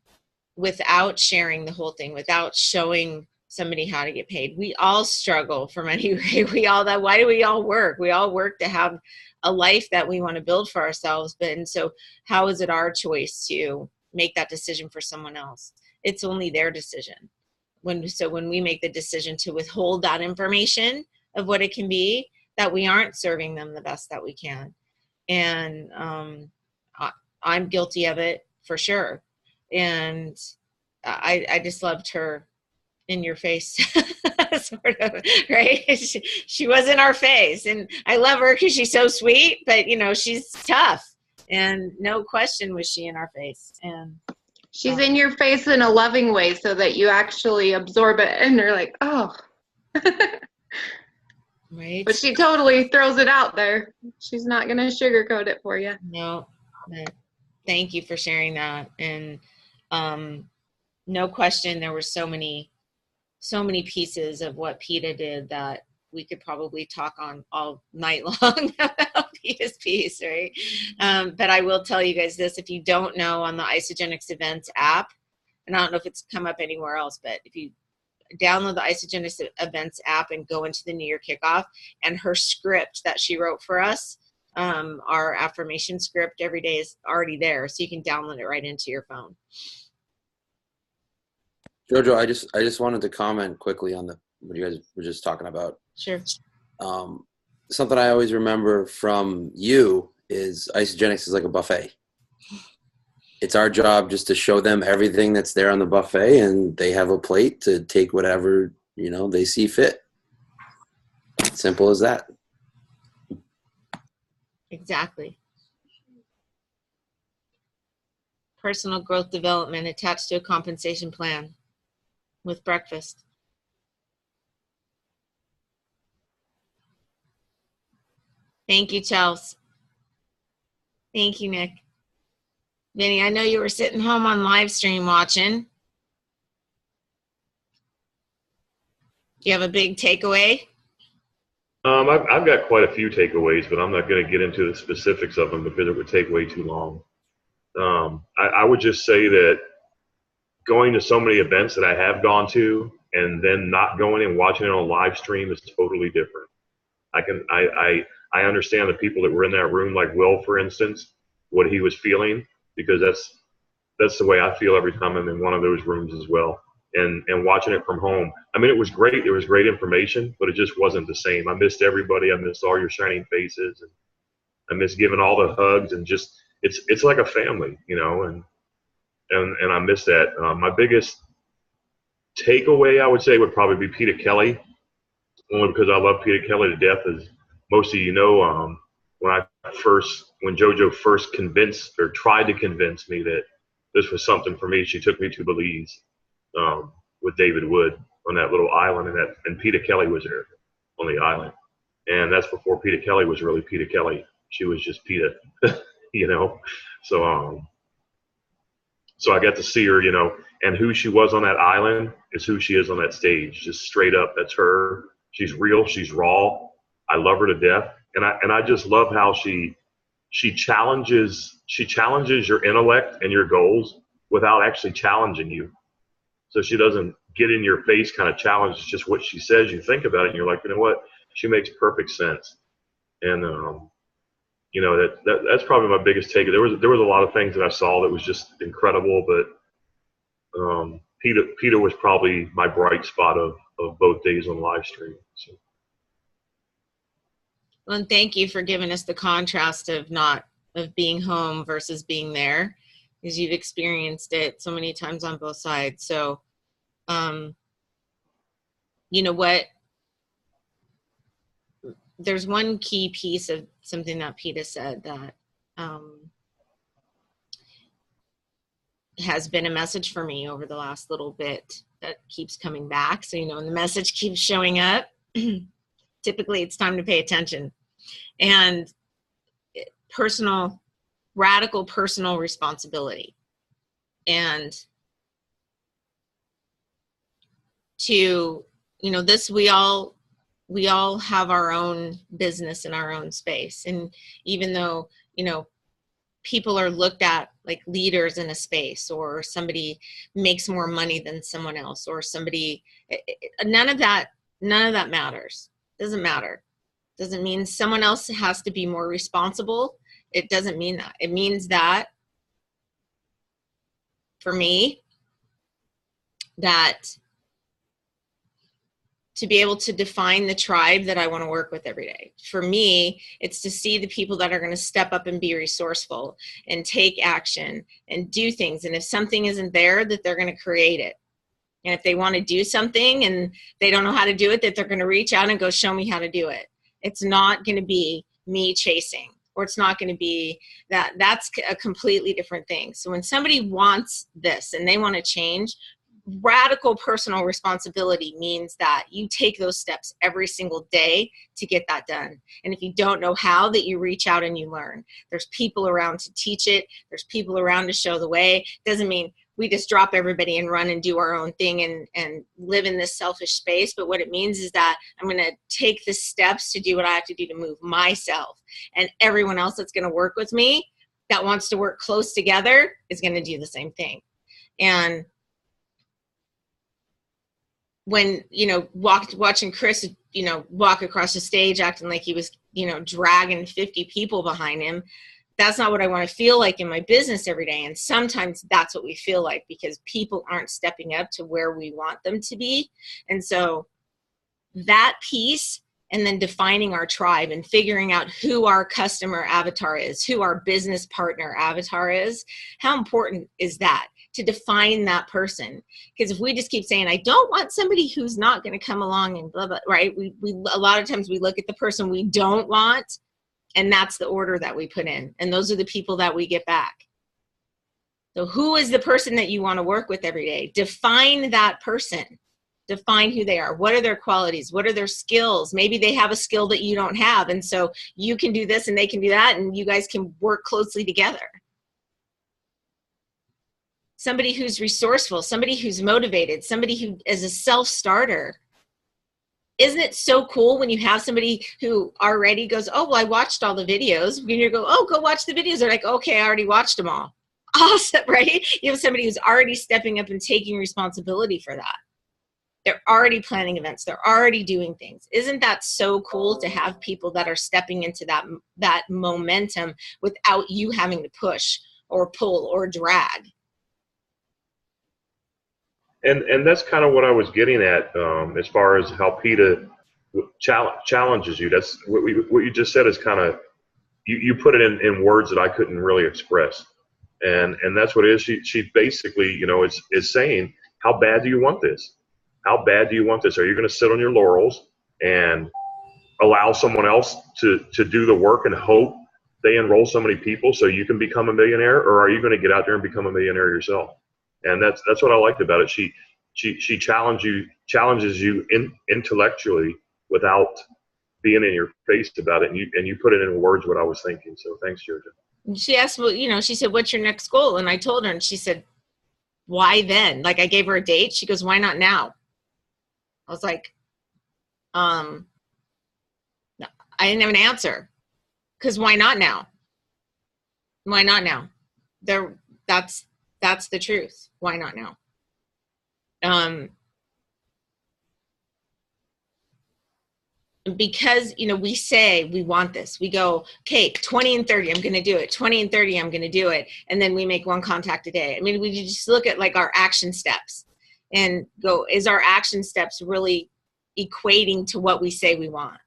[SPEAKER 1] without sharing the whole thing, without showing somebody how to get paid. We all struggle for money. Why do we all work? We all work to have a life that we want to build for ourselves. And so how is it our choice to make that decision for someone else? It's only their decision. When we make the decision to withhold that information of what it can be, that we aren't serving them the best that we can. And I'm guilty of it for sure. And I just loved her in your face, sort of, right? She was in our face, and I love her because she's so sweet, but you know, she's tough, and no question was she in our face. And
[SPEAKER 3] she's in your face in a loving way so that you actually absorb it and you're like, oh.
[SPEAKER 1] Right.
[SPEAKER 3] But she totally throws it out there. She's not going to sugarcoat it for you.
[SPEAKER 1] No. Thank you for sharing that. And no question, there were so many pieces of what PETA did that we could probably talk on all night long about PETA's piece, right? But I will tell you guys this: if you don't know, on the Isogenics Events app, and I don't know if it's come up anywhere else, but if you download the Isogenics Events app and go into the New Year kickoff, and her script that she wrote for us, our affirmation script every day is already there, so you can download it right into your phone.
[SPEAKER 5] Jojo, I just wanted to comment quickly on what you guys were just talking about.
[SPEAKER 1] Sure.
[SPEAKER 5] Something I always remember from you is Isogenics is like a buffet. It's our job just to show them everything that's there on the buffet, and they have a plate to take whatever, you know, they see fit. Simple as that.
[SPEAKER 1] Exactly. Personal growth development attached to a compensation plan with breakfast. Thank you, Chels. Thank you, Nick. Vinny, I know you were sitting home on live stream watching. Do you have a big takeaway?
[SPEAKER 7] I've got quite a few takeaways, but I'm not going to get into the specifics of them because it would take way too long. I would just say that going to so many events that I have gone to and then not going and watching it on a live stream is totally different. I understand the people that were in that room, like Will, for instance, what he was feeling, because that's the way I feel every time I'm in one of those rooms as well. And watching it from home, I mean, it was great. It was great information, but it just wasn't the same. I missed everybody. I missed all your shining faces, and I missed giving all the hugs, and just it's like a family, you know. And I miss that. My biggest takeaway, I would say, would probably be Peter Kelly, only because I love Peter Kelly to death. As most of you know, when JoJo first convinced or tried to convince me that this was something for me, she took me to Belize with David Wood on that little island, and Peter Kelly was there on the island. And that's before Peter Kelly was really Peter Kelly. She was just Peter, you know. So I got to see her, you know, and who she was on that island is who she is on that stage. Just straight up, that's her. She's real. She's raw. I love her to death, and I just love how she challenges your intellect and your goals without actually challenging you. So she doesn't get in your face kind of challenge. It's just what she says. You think about it, and you're like, you know what? She makes perfect sense. And you know, that's probably my biggest take. There was a lot of things that I saw that was just incredible, but Peter was probably my bright spot of of both days on live stream. So.
[SPEAKER 1] Well, and thank you for giving us the contrast of being home versus being there, because you've experienced it so many times on both sides. So, you know what? There's one key piece of something that Peta said that has been a message for me over the last little bit that keeps coming back. So, you know, when the message keeps showing up, typically it's time to pay attention. And radical personal responsibility. And to, you know, this, we all have our own business in our own space. And even though, you know, people are looked at like leaders in a space, or somebody makes more money than someone else, or somebody, none of that matters. Doesn't matter. Doesn't mean someone else has to be more responsible. It doesn't mean that. It means that, for me, that to be able to define the tribe that I want to work with every day. For me, it's to see the people that are going to step up and be resourceful and take action and do things. And if something isn't there, that they're going to create it. And if they want to do something and they don't know how to do it, that they're going to reach out and go, show me how to do it. It's not going to be me chasing, or it's not going to be that. That's a completely different thing. So when somebody wants this and they want to change, radical personal responsibility means that you take those steps every single day to get that done. And if you don't know how, that you reach out and you learn. There's people around to teach it. There's people around to show the way. Doesn't mean we just drop everybody and run and do our own thing and live in this selfish space. But what it means is that I'm going to take the steps to do what I have to do to move myself. And everyone else that's going to work with me, that wants to work close together, is going to do the same thing. And when, you know, watching Chris, you know, walk across the stage acting like he was, you know, dragging 50 people behind him, that's not what I want to feel like in my business every day. And sometimes that's what we feel like, because people aren't stepping up to where we want them to be. And so that piece, and then defining our tribe and figuring out who our customer avatar is, who our business partner avatar is, how important is that? To define that person. Because if we just keep saying, I don't want somebody who's not going to come along and blah, blah, right? We a lot of times we look at the person we don't want, and that's the order that we put in. And those are the people that we get back. So who is the person that you want to work with every day? Define that person. Define who they are. What are their qualities? What are their skills? Maybe they have a skill that you don't have. And so you can do this and they can do that, and you guys can work closely together. Somebody who's resourceful, somebody who's motivated, somebody who is a self-starter. Isn't it so cool when you have somebody who already goes, oh, well, I watched all the videos. When you go, oh, go watch the videos. They're like, okay, I already watched them all. Awesome, right? You have somebody who's already stepping up and taking responsibility for that. They're already planning events. They're already doing things. Isn't that so cool to have people that are stepping into that momentum without you having to push or pull or drag?
[SPEAKER 7] And that's kind of what I was getting at, as far as how PETA challenges you. That's what you just said is kind of, you put it in words that I couldn't really express. And that's what it is. She basically, you know, is saying, how bad do you want this? How bad do you want this? Are you going to sit on your laurels and allow someone else to do the work and hope they enroll so many people so you can become a millionaire? Or are you going to get out there and become a millionaire yourself? And that's what I liked about it. She challenges you intellectually without being in your face about it, and you put it in words what I was thinking. So thanks, Georgia.
[SPEAKER 1] She asked, well, you know, she said, what's your next goal? And I told her, and she said, why then? Like, I gave her a date. She goes, why not now? I was like, no, I didn't have an answer, because why not now? Why not now? That's the truth. Why not now? Because, you know, we say we want this. We go, okay, 20 and 30, I'm going to do it. 20 and 30, I'm going to do it. And then we make one contact a day. I mean, we just look at like our action steps. and go, is our action steps really equating to what we say we want?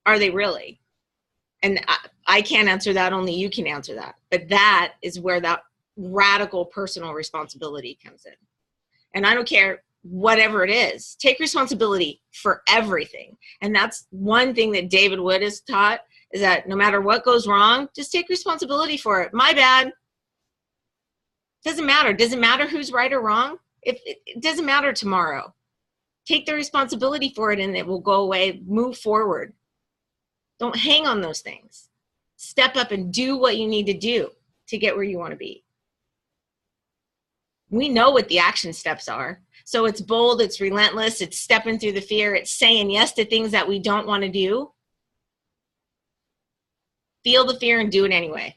[SPEAKER 1] Are they really? And I can't answer that, only you can answer that. But that is where that radical personal responsibility comes in. And I don't care whatever it is, take responsibility for everything. And that's one thing that David Wood has taught, is that no matter what goes wrong, just take responsibility for it. My bad. Doesn't matter. Doesn't matter who's right or wrong. It doesn't matter tomorrow. Take the responsibility for it and it will go away. Move forward. Don't hang on those things. Step up and do what you need to do to get where you want to be. We know what the action steps are. So it's bold, it's relentless, it's stepping through the fear, it's saying yes to things that we don't want to do. Feel the fear and do it anyway.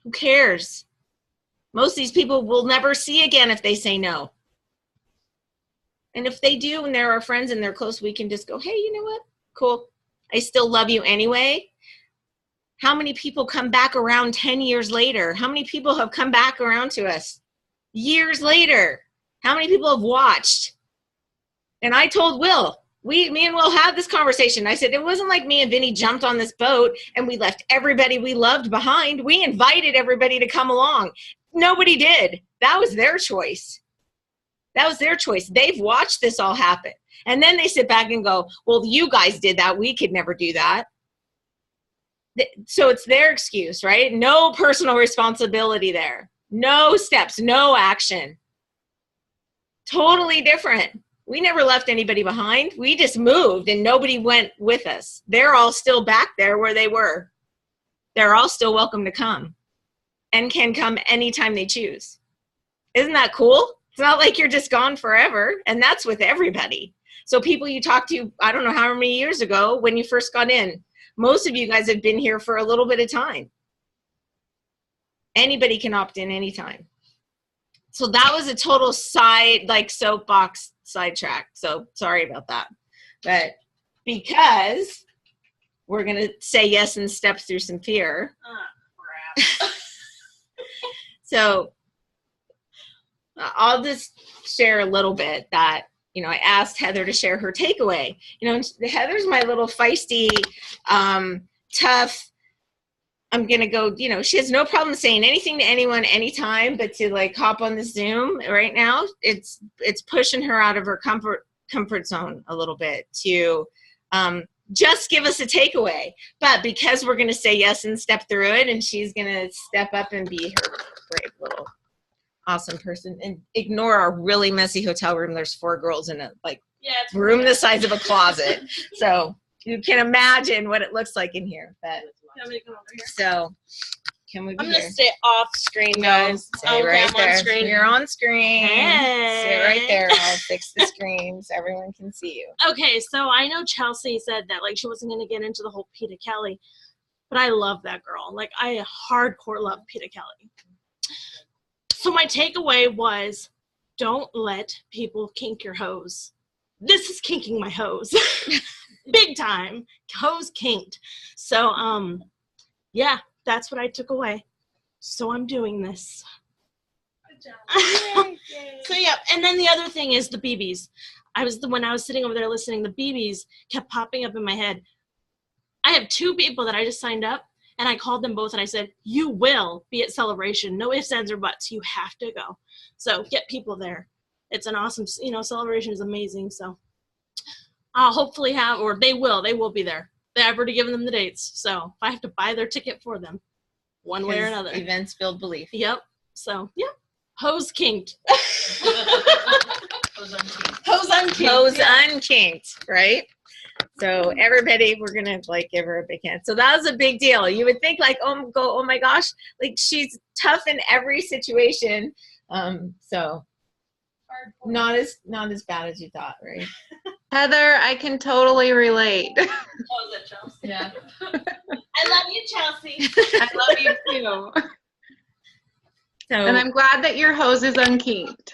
[SPEAKER 1] Who cares? Most of these people will never see again if they say no. And if they do, and they're our friends and they're close, we can just go, hey, you know what? Cool. I still love you anyway. How many people come back around 10 years later? How many people have come back around to us years later? How many people have watched? And I told Will, me and Will had this conversation. I said, it wasn't like me and Vinny jumped on this boat and we left everybody we loved behind. We invited everybody to come along. Nobody did. That was their choice. That was their choice. They've watched this all happen. And then they sit back and go, well, you guys did that. We could never do that. So it's their excuse, right? No personal responsibility there. No steps, no action. Totally different. We never left anybody behind. We just moved and nobody went with us. They're all still back there where they were. They're all still welcome to come and can come anytime they choose. Isn't that cool? It's not like you're just gone forever. And that's with everybody. So people you talked to, I don't know how many years ago when you first got in, most of you guys have been here for a little bit of time. Anybody can opt in anytime. So that was a total soapbox sidetrack. So sorry about that. But because we're going to say yes and step through some fear.
[SPEAKER 2] Oh, crap.
[SPEAKER 1] So I'll just share a little bit that, I asked Heather to share her takeaway. Heather's my little feisty, tough, I'm going to go, she has no problem saying anything to anyone anytime, but to hop on the Zoom right now, it's pushing her out of her comfort zone a little bit to just give us a takeaway. But because we're going to say yes and step through it, and she's going to step up and be her brave little awesome person and ignore our really messy hotel room. There's 4 girls in a room the size of a closet. So you can imagine what it looks like in here. But so can we be
[SPEAKER 8] I'm gonna
[SPEAKER 1] here?
[SPEAKER 8] stay off screen, guys.
[SPEAKER 1] Stay
[SPEAKER 8] Okay,
[SPEAKER 1] right
[SPEAKER 8] I'm
[SPEAKER 1] there.
[SPEAKER 8] on screen.
[SPEAKER 1] You're on screen.
[SPEAKER 8] Hey.
[SPEAKER 1] Stay right there. I'll fix the screen so everyone can see you.
[SPEAKER 8] Okay, so I know Chelsea said that she wasn't gonna get into the whole Peter Kelly, but I love that girl. I hardcore love Peter Kelly. So my takeaway was, don't let people kink your hose. This is kinking my hose. Big time. Hose kinked. So, yeah, that's what I took away. So I'm doing this.
[SPEAKER 2] Good job.
[SPEAKER 8] So, yeah, and then the other thing is the BBs. When I was sitting over there listening, the BBs kept popping up in my head. I have 2 people that I just signed up, and I called them both and I said, you will be at Celebration. No ifs, ands, or buts. You have to go. So get people there. It's an awesome, Celebration is amazing. So I'll hopefully they will be there. I've already given them the dates. So if I have to buy their ticket for them, one way or another.
[SPEAKER 1] Events build belief.
[SPEAKER 8] Yep. So, yeah. Hose kinked.
[SPEAKER 2] Hose unkinked.
[SPEAKER 1] Hose unkinked, right? So everybody, we're going to give her a big hand. So that was a big deal. You would think oh my gosh, she's tough in every situation. So not as bad as you thought, right?
[SPEAKER 3] Heather, I can totally relate.
[SPEAKER 2] Oh, is that Chelsea?
[SPEAKER 1] Yeah.
[SPEAKER 2] I love you, Chelsea.
[SPEAKER 3] I love you too.
[SPEAKER 1] So,
[SPEAKER 3] And I'm glad that your hose is unkinked.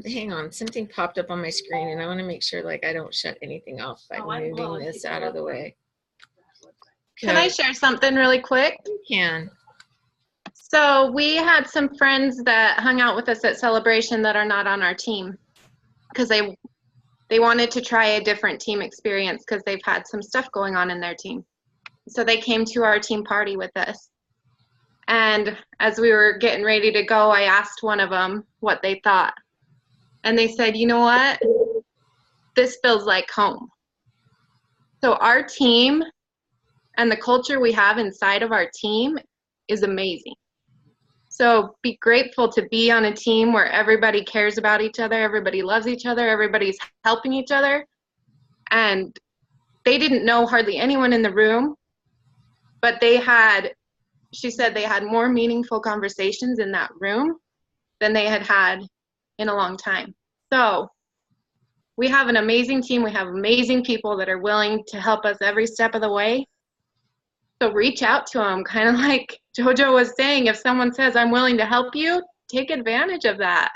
[SPEAKER 1] hang on, something popped up on my screen, and I want to make sure I don't shut anything off by moving this out of the way.
[SPEAKER 3] Can I share something really quick?
[SPEAKER 1] You can.
[SPEAKER 3] So we had some friends that hung out with us at Celebration that are not on our team because they wanted to try a different team experience because they've had some stuff going on in their team. So they came to our team party with us. And as we were getting ready to go, I asked one of them what they thought. And they said, you know what? This feels like home. So our team and the culture we have inside of our team is amazing. So be grateful to be on a team where everybody cares about each other, everybody loves each other, everybody's helping each other. And they didn't know hardly anyone in the room, but she said they had more meaningful conversations in that room than they had had in a long time. So we have an amazing team. We have amazing people that are willing to help us every step of the way. So reach out to them, kind of like JoJo was saying, if someone says, I'm willing to help you, take advantage of that,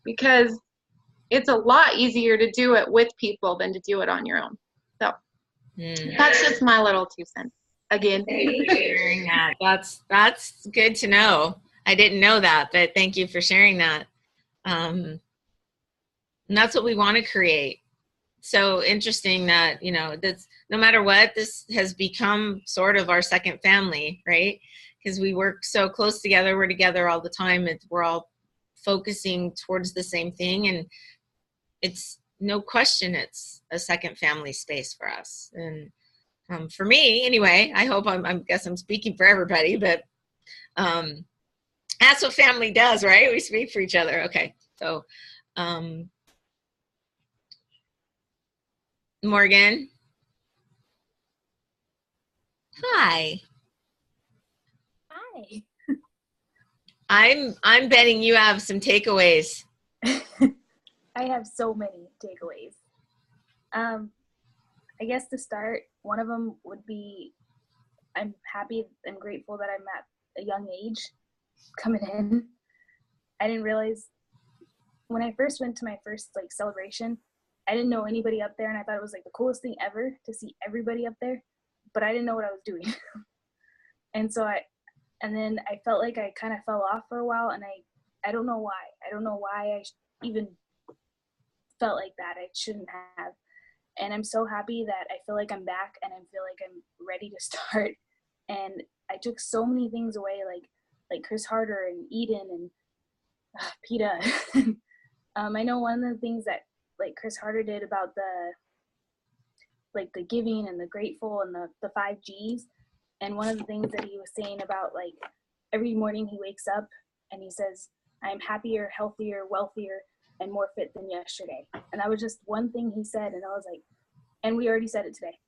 [SPEAKER 3] because it's a lot easier to do it with people than to do it on your own. So that's just my little 2 cents. Again.
[SPEAKER 1] Thank you for sharing that. That's good to know. I didn't know that, but thank you for sharing that. And that's what we want to create. So interesting that, that's, no matter what, this has become sort of our second family, right? Because we work so close together. We're together all the time. We're all focusing towards the same thing. And it's no question it's a second family space for us. And for me, anyway, I hope I guess I'm speaking for everybody, but that's what family does, right? We speak for each other. Okay. So, Morgan. Hi.
[SPEAKER 9] Hi.
[SPEAKER 1] I'm betting you have some takeaways.
[SPEAKER 9] I have so many takeaways. I guess to start, one of them would be I'm happy and grateful that I'm at a young age coming in. I didn't realize when I first went to my first celebration, I didn't know anybody up there, and I thought it was the coolest thing ever to see everybody up there, but I didn't know what I was doing. And then I felt like I kind of fell off for a while, and I don't know why. I don't know why I even felt like that. I shouldn't have. And I'm so happy that I feel like I'm back and I feel like I'm ready to start. And I took so many things away, like Chris Harder and Eden and PETA. I know one of the things that Chris Harder did about the giving and the grateful and the 5 G's. And one of the things that he was saying about every morning he wakes up and he says, I'm happier, healthier, wealthier, and more fit than yesterday. And that was just one thing he said. And I was like, and we already said it today.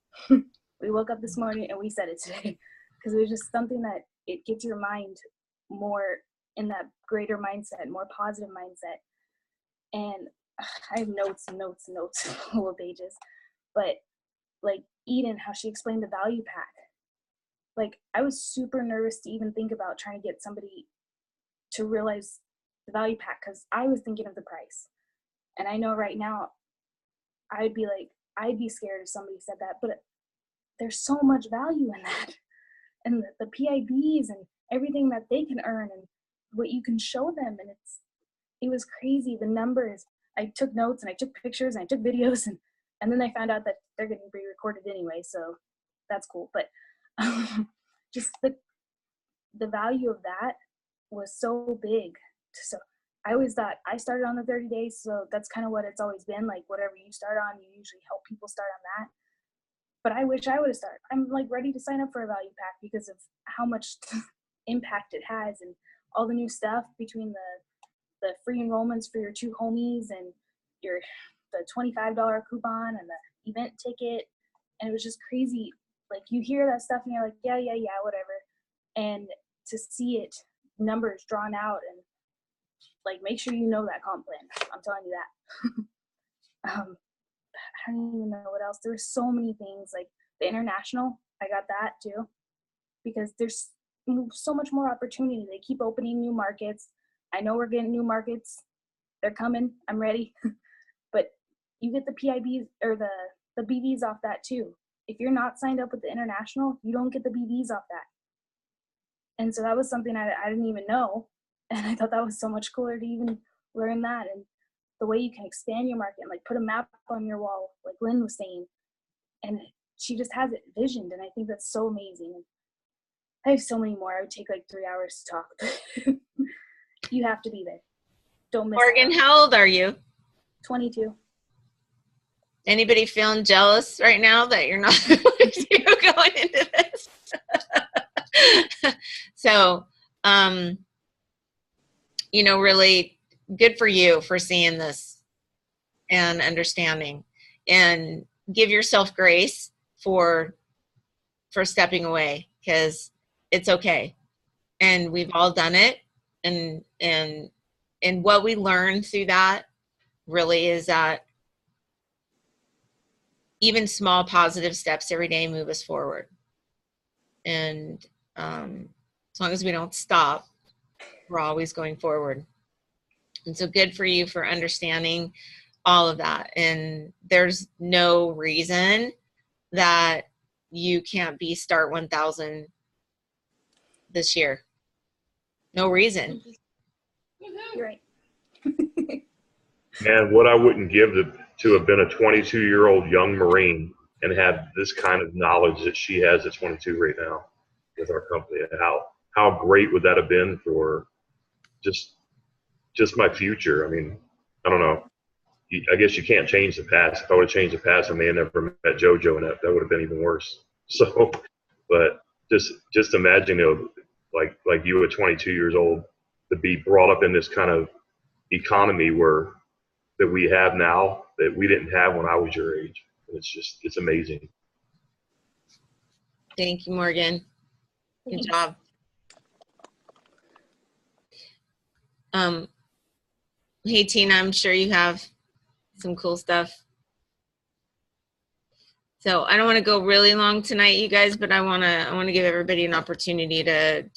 [SPEAKER 9] We woke up this morning and we said it today. Because it was just something that it gets your mind more in that greater mindset, more positive mindset. And I have notes and notes and notes full of pages. But Eden, how she explained the value pack. I was super nervous to even think about trying to get somebody to realize the value pack because I was thinking of the price. And I know right now I'd be scared if somebody said that, but there's so much value in that. And the PIBs and everything that they can earn and what you can show them. And it was crazy. The numbers, I took notes and I took pictures and I took videos and then I found out that they're getting re-recorded anyway. So that's cool. But just the value of that was so big. So I always thought I started on the 30 days. So that's kind of what it's always been. Whatever you start on, you usually help people start on that. But I wish I would have started. I'm ready to sign up for a value pack because of how much impact it has and all the new stuff between the free enrollments for your 2 homies and the $25 coupon and the event ticket. And it was just crazy. You hear that stuff and you're like, yeah, whatever. And to see it, numbers drawn out and make sure you know that comp plan. I'm telling you that. I don't even know what else. There were so many things the international. I got that too, because there's so much more opportunity. They keep opening new markets. I know we're getting new markets. They're coming. I'm ready. But you get the PIBs or the BVs off that too. if you're not signed up with the international, you don't get the BBs off that. And so that was something I didn't even know. And I thought that was so much cooler to even learn that. And the way you can expand your market and like put a map on your wall, like Lynn was saying. And she just has it visioned. And I think that's so amazing. I have so many more. I would take like 3 hours to talk. You have to be there. Don't miss
[SPEAKER 1] Morgan,
[SPEAKER 9] out.
[SPEAKER 1] how old are you?
[SPEAKER 9] 22.
[SPEAKER 1] Anybody feeling jealous right now that you're not going into this? So, you know, really good for you for seeing this and understanding, and give yourself grace for stepping away, because it's okay. And we've all done it. And what we learn through that really is that even small positive steps every day move us forward. And as long as we don't stop, we're always going forward. And so good for you for understanding all of that. And there's no reason that you can't be Start 1000 this year. No reason.
[SPEAKER 9] You're right.
[SPEAKER 7] Man, what I wouldn't give to have been a 22-year-old young Marine and have this kind of knowledge that she has at 22 right now with our company. How great would that have been for just my future? I mean, I don't know. I guess you can't change the past. If I would have changed the past, I may have never met JoJo, and that would have been even worse. So, but just imagine, you know, like you at 22 years old, to be brought up in this kind of economy that we have now that we didn't have when I was your age. And it's amazing.
[SPEAKER 1] Thank you, Morgan. Good job. Hey, Tina, I'm sure you have some cool stuff. So I don't want to go really long tonight, you guys, but I want to give everybody an opportunity to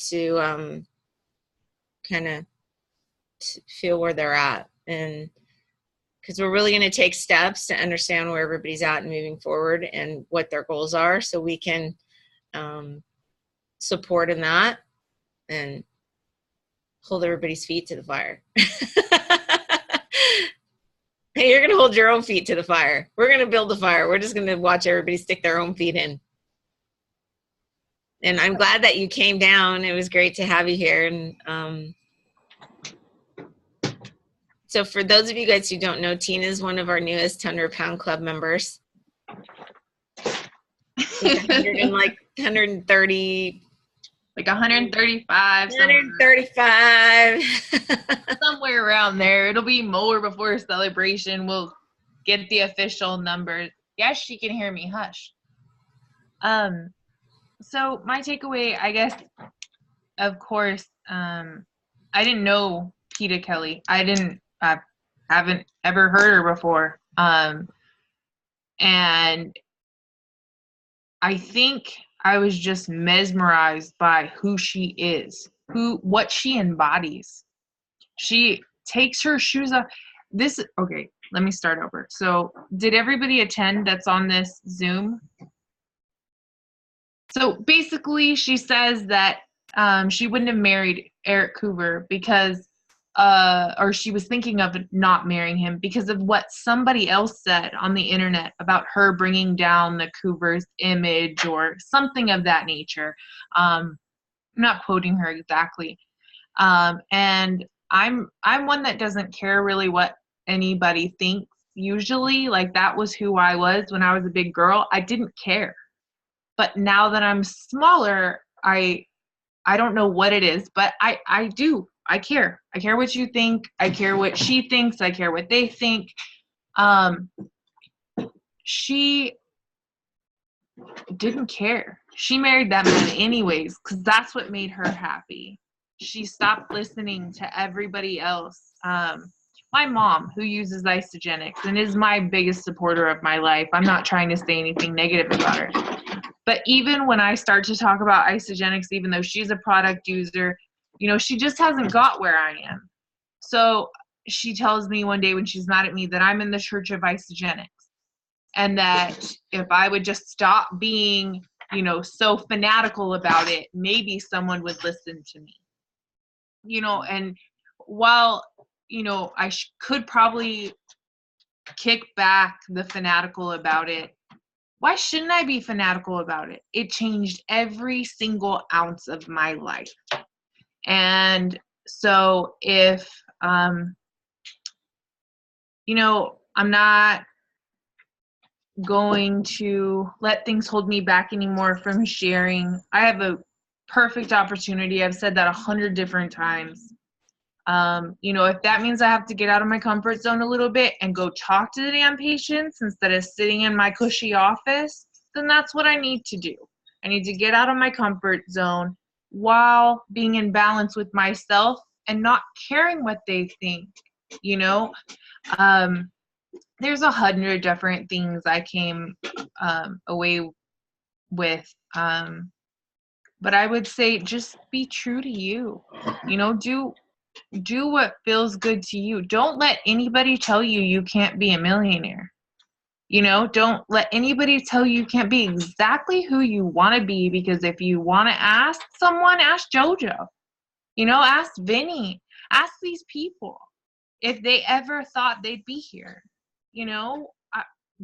[SPEAKER 1] kind of feel where they're at, and because we're really going to take steps to understand where everybody's at and moving forward and what their goals are, so we can support in that and hold everybody's feet to the fire. Hey, you're going to hold your own feet to the fire. We're going to build the fire. We're just going to watch everybody stick their own feet in. And I'm glad that you came down. It was great to have you here. And so for those of you guys who don't know, Tina is one of our newest 100-pound club members. 130.
[SPEAKER 10] Like 135.
[SPEAKER 1] 135.
[SPEAKER 10] Somewhere around there. It'll be more before celebration. We'll get the official numbers. Yes, she can hear me. Hush. So my takeaway, I guess, of course, I didn't know Peeta Kelly. I haven't ever heard her before. And I think I was just mesmerized by who she is, what she embodies. She takes her shoes off. Okay, let me start over. So did everybody attend that's on this Zoom? So basically she says that she wouldn't have married Eric Coover because, or she was thinking of not marrying him because of what somebody else said on the internet about her bringing down the Coover's image or something of that nature. I'm not quoting her exactly. And I'm one that doesn't care really what anybody thinks usually. Like, that was who I was when I was a big girl. I didn't care. But now that I'm smaller, I don't know what it is, but I do. I care. I care what you think. I care what she thinks. I care what they think. She didn't care. She married that man anyways because that's what made her happy. She stopped listening to everybody else. My mom, who uses Isogenics and is my biggest supporter of my life, I'm not trying to say anything negative about her. But even when I start to talk about Isogenics, even though she's a product user, you know, she just hasn't got where I am. So she tells me one day when she's mad at me that I'm in the church of Isogenics. and that if I would just stop being, you know, so fanatical about it, maybe someone would listen to me. You know, and while, you know, I could probably kick back the fanatical about it, why shouldn't I be fanatical about it? It changed every single ounce of my life. And so if, you know, I'm not going to let things hold me back anymore from sharing. I have a perfect opportunity. I've said that 100 different times. You know, if that means I have to get out of my comfort zone a little bit and go talk to the damn patients instead of sitting in my cushy office, then that's what I need to do. I need to get out of my comfort zone while being in balance with myself and not caring what they think, you know. There's 100 different things I came away with, but I would say just be true to you. You know, do what feels good to you. Don't let anybody tell you you can't be a millionaire. You know, don't let anybody tell you can't be exactly who you want to be, because if you want to ask someone, ask JoJo. You know, ask Vinny. Ask these people if they ever thought they'd be here. You know,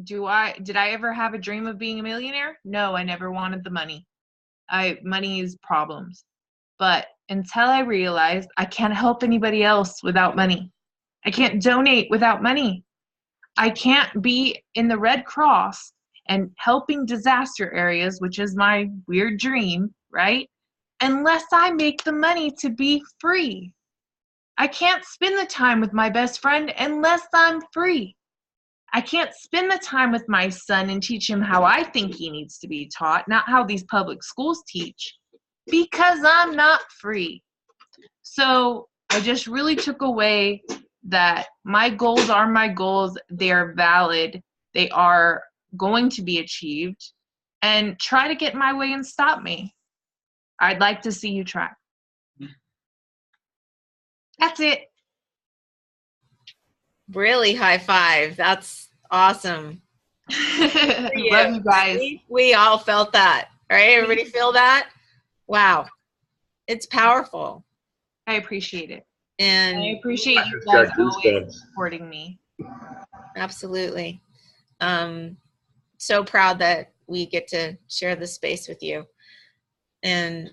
[SPEAKER 10] did I ever have a dream of being a millionaire? No, I never wanted the money. Money is problems. But until I realized I can't help anybody else without money. I can't donate without money. I can't be in the Red Cross and helping disaster areas, which is my weird dream, right? Unless I make the money to be free. I can't spend the time with my best friend unless I'm free. I can't spend the time with my son and teach him how I think he needs to be taught, not how these public schools teach, because I'm not free. So I just really took away that my goals are my goals. They are valid. They are going to be achieved. And try to get in my way and stop me. I'd like to see you try. That's it.
[SPEAKER 1] Really high five. That's awesome.
[SPEAKER 10] Love you guys.
[SPEAKER 1] We all felt that, right? Everybody feel that? Wow. It's powerful.
[SPEAKER 10] I appreciate it.
[SPEAKER 1] And
[SPEAKER 10] I appreciate you
[SPEAKER 7] Just
[SPEAKER 10] guys
[SPEAKER 7] got
[SPEAKER 10] always
[SPEAKER 7] goosebumps.
[SPEAKER 10] supporting me.
[SPEAKER 1] absolutely. So proud that we get to share this space with you. And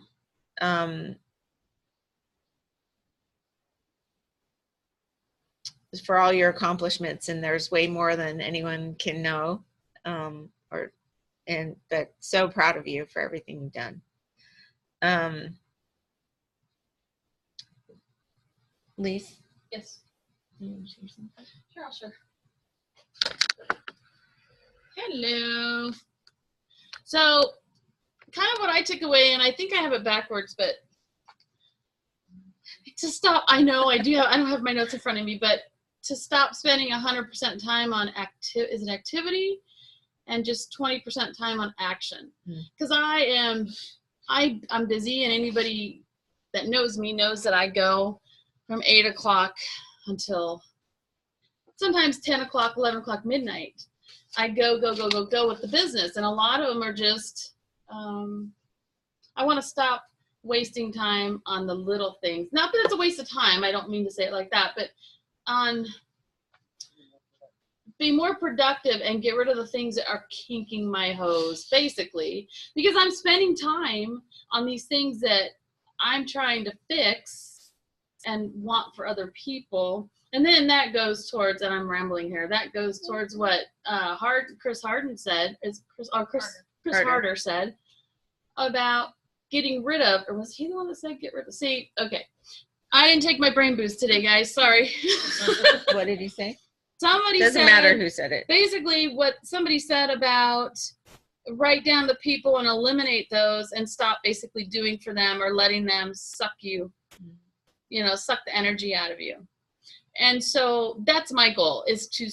[SPEAKER 1] for all your accomplishments, and there's way more than anyone can know, but so proud of you for everything you've done. Lise?
[SPEAKER 2] Yes. Sure, I'll share. Hello. So, kind of what I took away, and I think I have it backwards, but to stop, I know I don't have my notes in front of me, but to stop spending 100% time on activity and just 20% time on action. Because I'm busy, and anybody that knows me knows that I go from 8 o'clock until sometimes 10 o'clock, 11 o'clock, midnight. I go with the business. And a lot of them are just, I want to stop wasting time on the little things. Not that it's a waste of time. I don't mean to say it like that, but on be more productive and get rid of the things that are kinking my hose, basically, because I'm spending time on these things that I'm trying to fix and want for other people. And then that goes towards, and I'm rambling here, that goes towards what Chris Harder said about getting rid of, or was he the one that said get rid of? See, okay. I didn't take my brain boost today, guys. Sorry.
[SPEAKER 1] What did he say?
[SPEAKER 2] Somebody
[SPEAKER 1] Doesn't
[SPEAKER 2] said,
[SPEAKER 1] matter who said it.
[SPEAKER 2] Basically, what somebody said about write down the people and eliminate those and stop basically doing for them or letting them suck you, suck the energy out of you. And so that's my goal, is to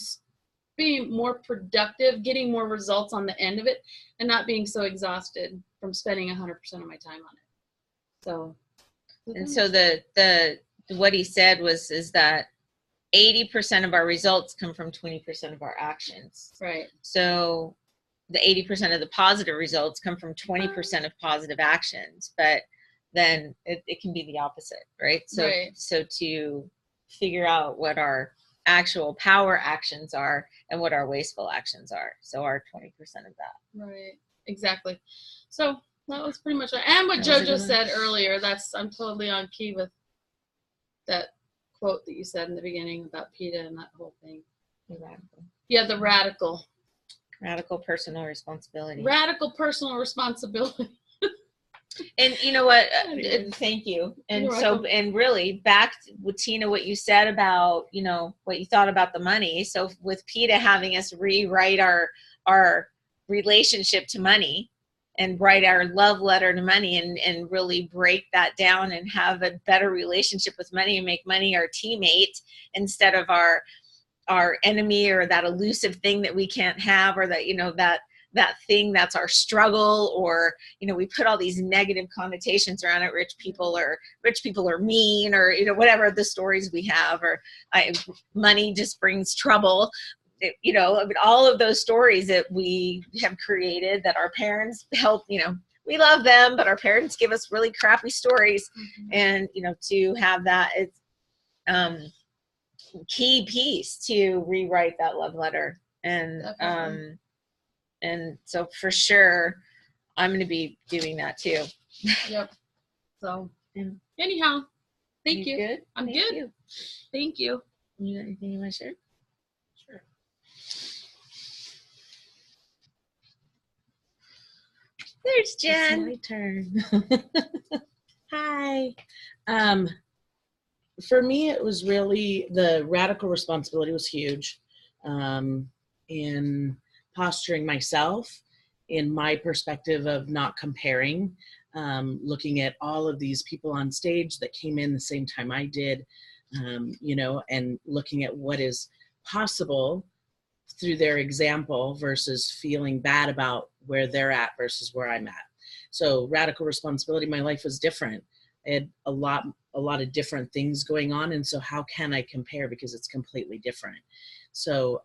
[SPEAKER 2] be more productive, getting more results on the end of it, and not being so exhausted from spending 100% of my time on it. So,
[SPEAKER 1] and so the what he said is that 80% of our results come from 20% of our actions.
[SPEAKER 2] Right.
[SPEAKER 1] So the 80% of the positive results come from 20% of positive actions, but then it can be the opposite, right? So,
[SPEAKER 2] Right.
[SPEAKER 1] so to figure out what our actual power actions are and what our wasteful actions are. So our 20% of that.
[SPEAKER 2] Right. Exactly. So that was pretty much it. And what
[SPEAKER 1] That was a
[SPEAKER 2] JoJo
[SPEAKER 1] good one.
[SPEAKER 2] said earlier, I'm totally on key with that quote that you said in the beginning about PETA and that whole thing.
[SPEAKER 1] The radical.
[SPEAKER 2] Yeah, the radical
[SPEAKER 1] Personal responsibility.
[SPEAKER 2] Radical personal responsibility.
[SPEAKER 1] And you know what?
[SPEAKER 2] Anyways.
[SPEAKER 1] Thank you. And
[SPEAKER 2] You're
[SPEAKER 1] so,
[SPEAKER 2] welcome.
[SPEAKER 1] and really, back with Tina, what you said about, you know, what you thought about the money. So, with PETA having us rewrite our relationship to money and write our love letter to money, and really break that down and have a better relationship with money and make money our teammate instead of our enemy, or that elusive thing that we can't have, or that, you know, that thing that's our struggle, or, you know, we put all these negative connotations around it. Rich people are mean, or, you know, whatever the stories we have, or money just brings trouble. You know, I mean, all of those stories that we have created that our parents help, you know, we love them, but our parents give us really crappy stories.
[SPEAKER 2] Mm-hmm.
[SPEAKER 1] And, you know, to have that, it's key piece to rewrite that love letter. And
[SPEAKER 2] Definitely.
[SPEAKER 1] and so for sure I'm going to be doing that too.
[SPEAKER 2] Yep. So
[SPEAKER 1] Yeah.
[SPEAKER 2] anyhow, thank you.
[SPEAKER 1] Good?
[SPEAKER 2] I'm
[SPEAKER 1] Thank
[SPEAKER 2] good.
[SPEAKER 1] you.
[SPEAKER 2] Thank you.
[SPEAKER 1] You got anything you want to share?
[SPEAKER 2] Sure.
[SPEAKER 1] There's Jen.
[SPEAKER 11] It's my turn. Hi. For me, it was really, the radical responsibility was huge, in posturing myself, in my perspective of not comparing, looking at all of these people on stage that came in the same time I did, you know, and looking at what is possible through their example versus feeling bad about where they're at versus where I'm at. So radical responsibility, my life was different. I had a lot of different things going on. And so how can I compare, because it's completely different. So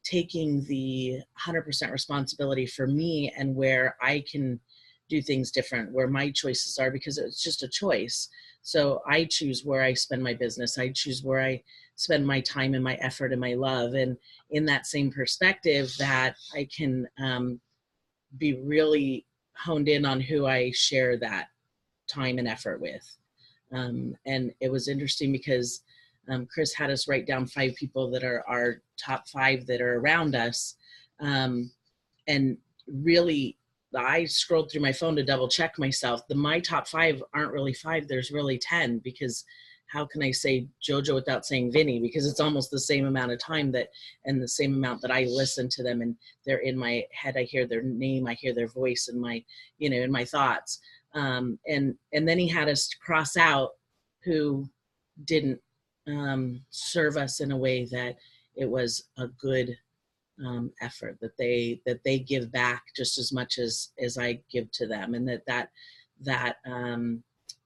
[SPEAKER 11] taking the 100% responsibility for me and where I can do things different, where my choices are, because it's just a choice. So I choose where I spend my business. I choose where I spend my time and my effort and my love. And in that same perspective, that I can be really honed in on who I share that time and effort with. And it was interesting because Chris had us write down 5 people that are our top 5 that are around us. And really, I scrolled through my phone to double check myself. My top 5 aren't really 5, there's really 10, because how can I say JoJo without saying Vinny? Because it's almost the same amount of time that, and the same amount that I listen to them, and they're in my head. I hear their name, I hear their voice in my, you know, in my thoughts. And then he had us cross out who didn't serve us in a way that it was a good effort, that they give back just as much as I give to them, and that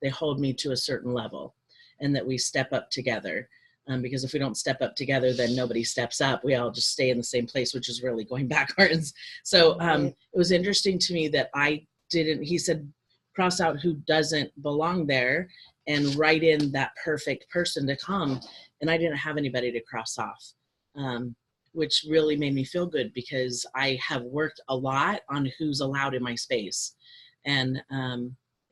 [SPEAKER 11] they hold me to a certain level, and that we step up together. Because if we don't step up together, then nobody steps up. We all just stay in the same place, which is really going backwards. So it was interesting to me that he said, cross out who doesn't belong there and write in that perfect person to come. And I didn't have anybody to cross off, which really made me feel good, because I have worked a lot on who's allowed in my space, and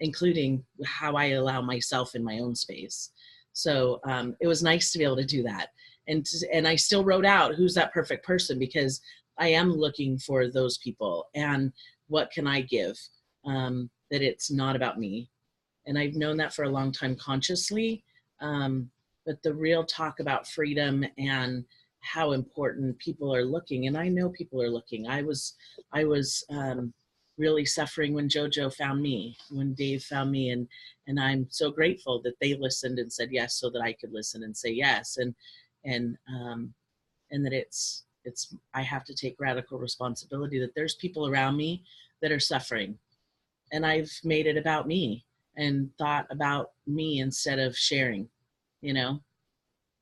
[SPEAKER 11] including how I allow myself in my own space. So it was nice to be able to do that. And I still wrote out who's that perfect person, because I am looking for those people, and what can I give, that it's not about me. And I've known that for a long time consciously. But the real talk about freedom and how important people are looking, and I know people are looking. I was really suffering when JoJo found me, when Dave found me, and I'm so grateful that they listened and said yes, so that I could listen and say yes, and that it's I have to take radical responsibility that there's people around me that are suffering, and I've made it about me and thought about me instead of sharing, you know.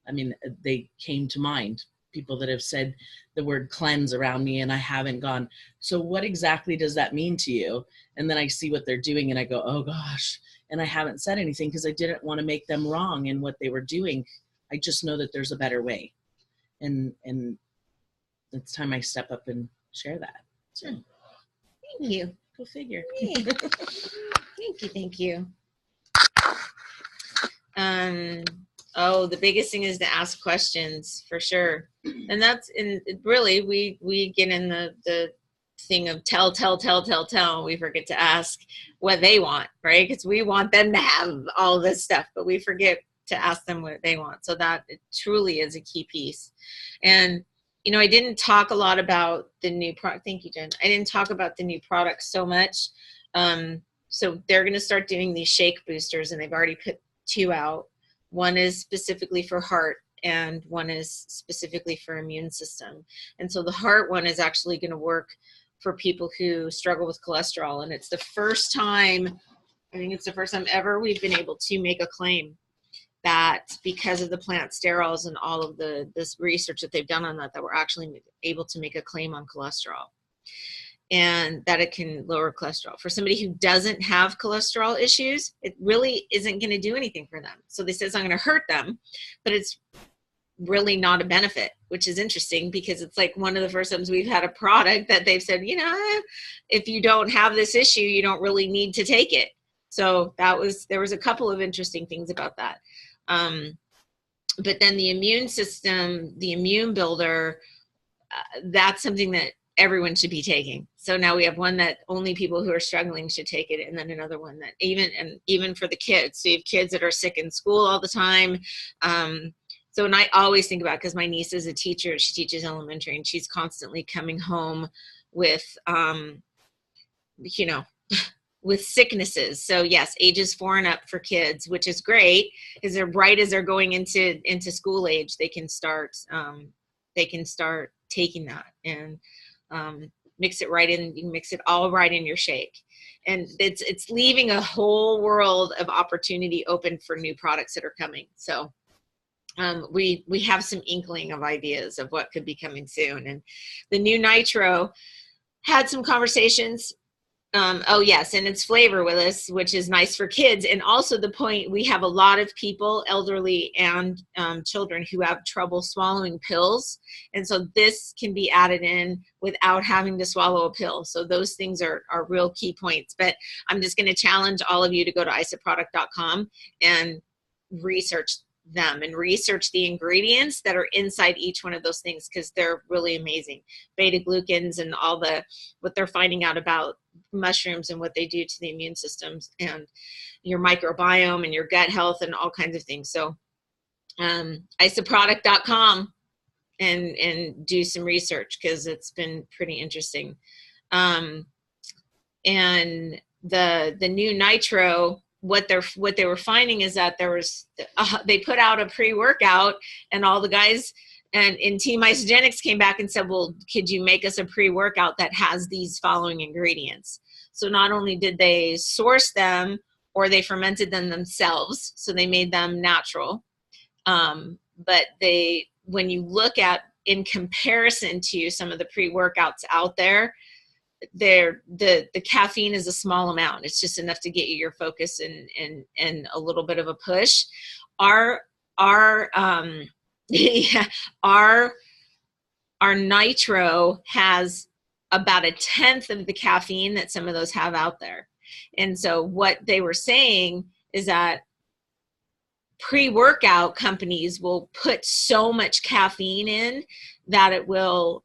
[SPEAKER 11] I mean, they came to mind. People that have said the word cleanse around me and I haven't gone, so what exactly does that mean to you? And then I see what they're doing and I go, oh gosh. And I haven't said anything because I didn't want to make them wrong in what they were doing. I just know that there's a better way. And it's time I step up and share that. So
[SPEAKER 1] Thank you.
[SPEAKER 11] Go figure.
[SPEAKER 1] Thank you. Oh, the biggest thing is to ask questions for sure. And that's really we get in the thing of tell. We forget to ask what they want, right? Because we want them to have all this stuff, but we forget to ask them what they want. So that it truly is a key piece. And I didn't talk a lot about the new product. Thank you, Jen. I didn't talk about the new product so much. So they're going to start doing these shake boosters, and they've already put 2 out. One is specifically for heart, and one is specifically for immune system. And so the heart one is actually going to work for people who struggle with cholesterol. And it's the first time, I think it's the first time ever we've been able to make a claim that because of the plant sterols and all of this research that they've done on that we're actually able to make a claim on cholesterol, and that it can lower cholesterol. For somebody who doesn't have cholesterol issues, it really isn't going to do anything for them. So they say it's not going to hurt them, but it's really not a benefit, which is interesting because it's like one of the first times we've had a product that they've said, if you don't have this issue, you don't really need to take it. So there was a couple of interesting things about that. But then the immune system, the immune builder, that's something that everyone should be taking. So now we have one that only people who are struggling should take it, and then another one that even for the kids. So you have kids that are sick in school all the time. So, and I always think about, because my niece is a teacher, she teaches elementary, and she's constantly coming home with, with sicknesses. So yes, ages 4 and up for kids, which is great, because they're right as they're going into school age, they can start taking that and mix it right in. You can mix it all right in your shake, and it's leaving a whole world of opportunity open for new products that are coming. So we have some inkling of ideas of what could be coming soon. And the new NYKO had some conversations. Oh yes, and it's flavor with us, which is nice for kids. And also the point, we have a lot of people, elderly and children, who have trouble swallowing pills. And so this can be added in without having to swallow a pill. So those things are real key points. But I'm just going to challenge all of you to go to isoproduct.com and research them and research the ingredients that are inside each one of those things, because they're really amazing. Beta glucans and all what they're finding out about mushrooms and what they do to the immune systems and your microbiome and your gut health and all kinds of things. So isoproduct.com and do some research, because it's been pretty interesting. And the new NYKO, what they were finding is that they put out a pre-workout, and all the guys and in Team Isogenics came back and said, well, could you make us a pre-workout that has these following ingredients? So not only did they source them, or they fermented them themselves, so they made them natural, but when you look at in comparison to some of the pre-workouts out there, the caffeine is a small amount. It's just enough to get you your focus and a little bit of a push. Our NYKO has about 1/10 of the caffeine that some of those have out there. And so what they were saying is that pre-workout companies will put so much caffeine in that it will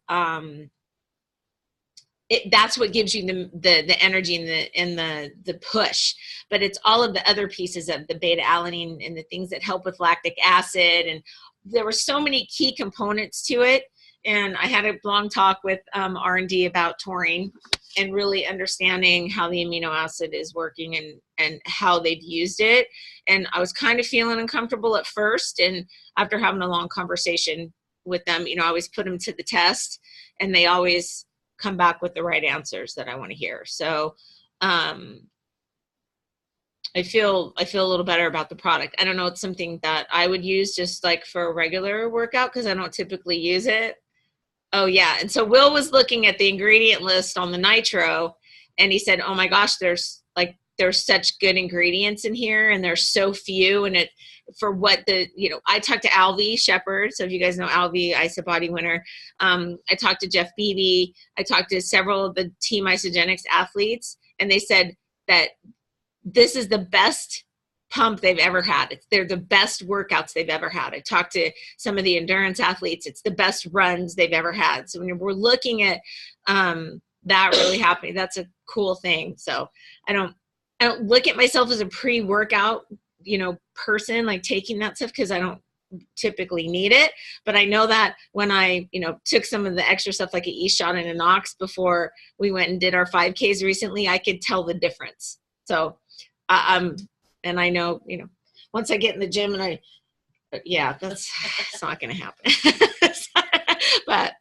[SPEAKER 1] that's what gives you the energy and the push. But it's all of the other pieces of the beta alanine and the things that help with lactic acid, and there were so many key components to it. And I had a long talk with R&D about taurine and really understanding how the amino acid is working and how they've used it. And I was kind of feeling uncomfortable at first, and after having a long conversation with them, I always put them to the test, and they always come back with the right answers that I want to hear. So I feel a little better about the product. I don't know, it's something that I would use just like for a regular workout because I don't typically use it. Oh yeah. And so Will was looking at the ingredient list on the NYKO and he said, oh my gosh, there's such good ingredients in here and there's so few. And it, for what I talked to Alvy Shepard. So if you guys know Alvy, ISA Body winner. I talked to Jeff Beebe. I talked to several of the Team Isogenics athletes and they said that this is the best pump they've ever had. They're the best workouts they've ever had. I talked to some of the endurance athletes. It's the best runs they've ever had. So when we're looking at that really happening, that's a cool thing. So I don't look at myself as a pre-workout, person, like taking that stuff because I don't typically need it. But I know that when I, took some of the extra stuff like an E-shot and an Ox before we went and did our 5Ks recently, I could tell the difference. So and I know, once I get in the gym and it's not going to happen. But,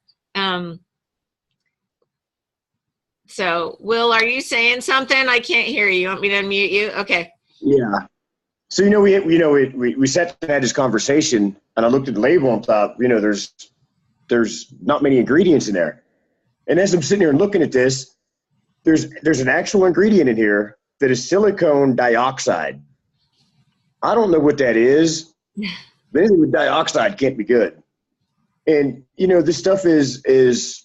[SPEAKER 1] so Will, are you saying something? I can't hear you. You want me to unmute you? Okay.
[SPEAKER 6] Yeah. So, we sat and had this conversation and I looked at the label and thought, there's not many ingredients in there. And as I'm sitting here and looking at this, there's an actual ingredient in here that is silicone dioxide. I don't know what that is, but anything with dioxide can't be good. And, this stuff is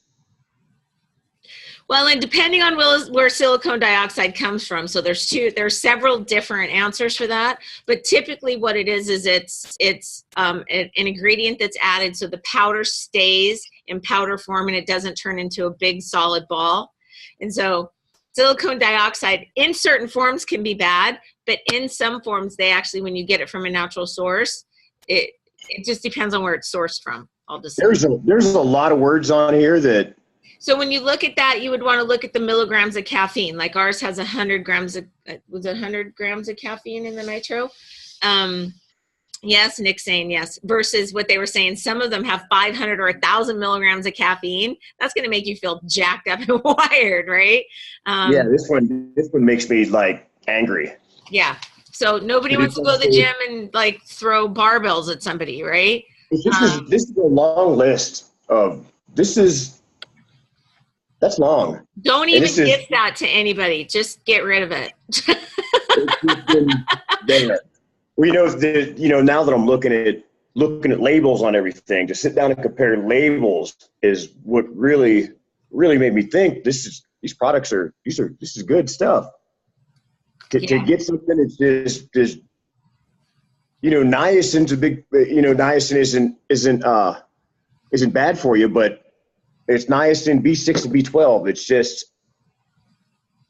[SPEAKER 1] well, and depending on where silicone dioxide comes from, so there's several different answers for that. But typically, what it is it's an ingredient that's added so the powder stays in powder form and it doesn't turn into a big solid ball. And so, silicone dioxide in certain forms can be bad, but in some forms, they actually, when you get it from a natural source, it just depends on where it's sourced from. I'll just say.
[SPEAKER 6] There's a lot of words on here that.
[SPEAKER 1] So when you look at that, you would want to look at the milligrams of caffeine. Like ours has 100 grams of, was it 100 grams of caffeine in the NYKO? Yes, Nick's saying yes. Versus what they were saying, some of them have 500 or 1,000 milligrams of caffeine. That's going to make you feel jacked up and wired, right?
[SPEAKER 6] Yeah, this one makes me like angry.
[SPEAKER 1] Yeah. So nobody wants to go to the gym and like throw barbells at somebody, right?
[SPEAKER 6] This is a long list of that's long.
[SPEAKER 1] Don't even give that to anybody. Just get rid of it.
[SPEAKER 6] There. Well, now that I'm looking at labels on everything, to sit down and compare labels is what really made me think this is good stuff. To get something that's just niacin's a big, niacin isn't bad for you, but it's niacin, B6 and B12. It's just,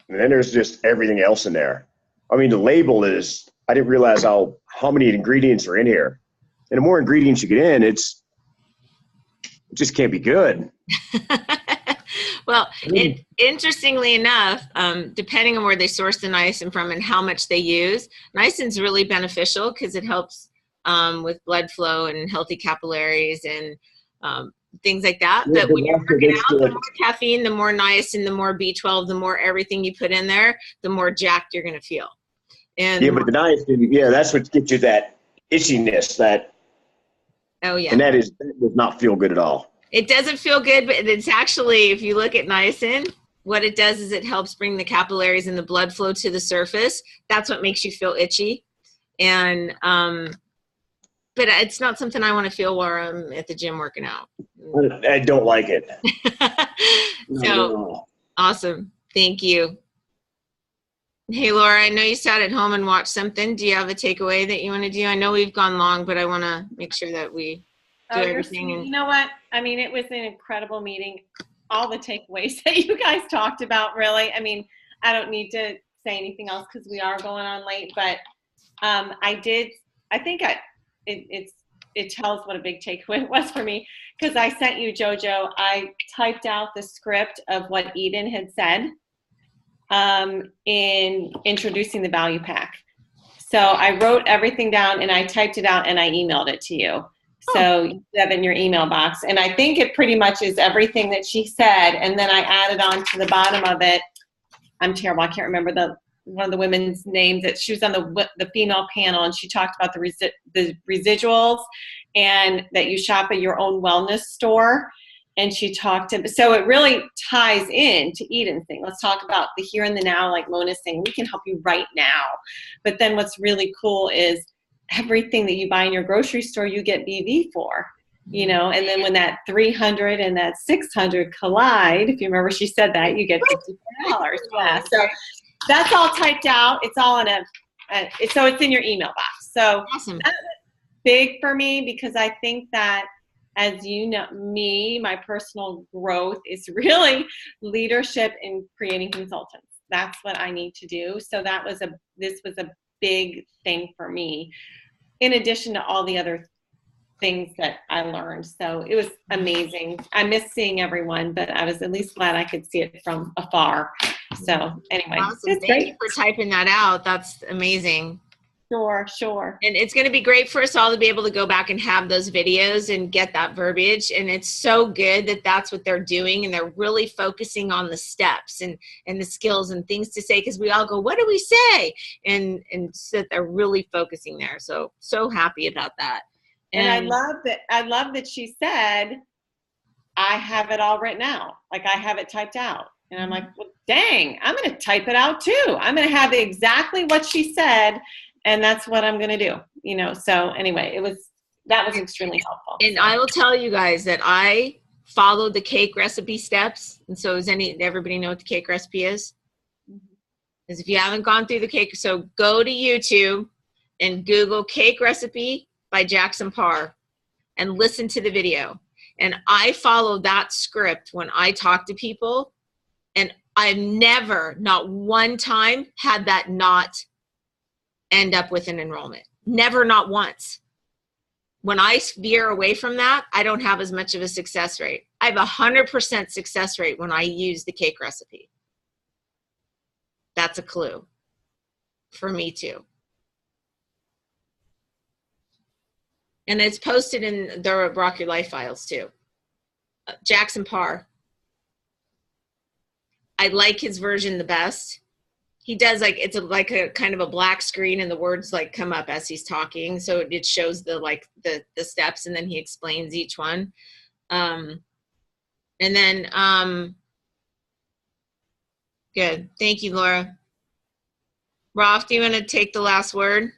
[SPEAKER 6] and then there's just everything else in there. I mean, the label is, I didn't realize how many ingredients are in here. And the more ingredients you get in, it just can't be good.
[SPEAKER 1] Well, interestingly enough, depending on where they source the niacin from and how much they use, niacin is really beneficial because it helps with blood flow and healthy capillaries and things like that.
[SPEAKER 6] Yeah,
[SPEAKER 1] but when you're working out, the more caffeine, the more niacin, the more B12, the more everything you put in there, the more jacked you're going to feel. And
[SPEAKER 6] but the niacin, that's what gets you that itchiness.
[SPEAKER 1] Oh yeah.
[SPEAKER 6] And that does not feel good at all.
[SPEAKER 1] It doesn't feel good, but it's actually, if you look at niacin, what it does is it helps bring the capillaries and the blood flow to the surface. That's what makes you feel itchy. And, but it's not something I want to feel while I'm at the gym working out.
[SPEAKER 6] I don't like it.
[SPEAKER 1] So awesome. Thank you. Hey, Laura, I know you sat at home and watched something. Do you have a takeaway that you want to do? I know we've gone long, but I want to make sure that we do everything.
[SPEAKER 12] You know what? I mean, it was an incredible meeting. All the takeaways that you guys talked about, really. I mean, I don't need to say anything else because we are going on late, but it tells what a big takeaway it was for me because I sent you, JoJo, I typed out the script of what Eden had said in introducing the value pack. So I wrote everything down and I typed it out and I emailed it to you. So you have it in your email box. And I think it pretty much is everything that she said. And then I added on to the bottom of it. I'm terrible. I can't remember one of the women's names, that she was on the female panel, and she talked about the residuals, and that you shop at your own wellness store. And she talked so it really ties in to Eden's thing. Let's talk about the here and the now, like Mona's saying, we can help you right now. But then what's really cool is everything that you buy in your grocery store, you get BV for, you know, and then when that 300 and that 600 collide, if you remember, she said that, you get $54. Yeah. So that's all typed out. It's all in so it's in your email box. So
[SPEAKER 1] Awesome.
[SPEAKER 12] that's big for me, because I think that, as you know, my personal growth is really leadership in creating consultants. That's what I need to do. So this was a big thing for me, in addition to all the other things that I learned. So it was amazing. I miss seeing everyone, but I was at least glad I could see it from afar. So anyway,
[SPEAKER 1] Awesome. Thank you for typing that out. That's amazing.
[SPEAKER 12] Sure.
[SPEAKER 1] And it's going to be great for us all to be able to go back and have those videos and get that verbiage. And it's so good that that's what they're doing. And they're really focusing on the steps and the skills and things to say, because we all go, what do we say? And so they're really focusing there. So happy about that.
[SPEAKER 12] And I love that she said, I have it all written out. Like, I have it typed out. And I'm like, well, dang, I'm going to type it out too. I'm going to have exactly what she said. And that's what I'm going to do, you know? So anyway, that was extremely helpful.
[SPEAKER 1] And I will tell you guys that I followed the cake recipe steps. And so everybody know what the cake recipe is? Because if you haven't gone through the cake, so go to YouTube and Google cake recipe by Jackson Parr and listen to the video. And I follow that script when I talk to people, and I've never, not one time, had that not end up with an enrollment. Never, not once. When I veer away from that, I don't have as much of a success rate. I have 100% success rate when I use the cake recipe. That's a clue for me too. And it's posted in the Rock Your Life files too. Jackson Parr. I like his version the best. He does it's like a kind of a black screen, and the words like come up as he's talking. So it shows the steps, and then he explains each one. And then, good. Thank you, Laura. Rolf, do you want to take the last word?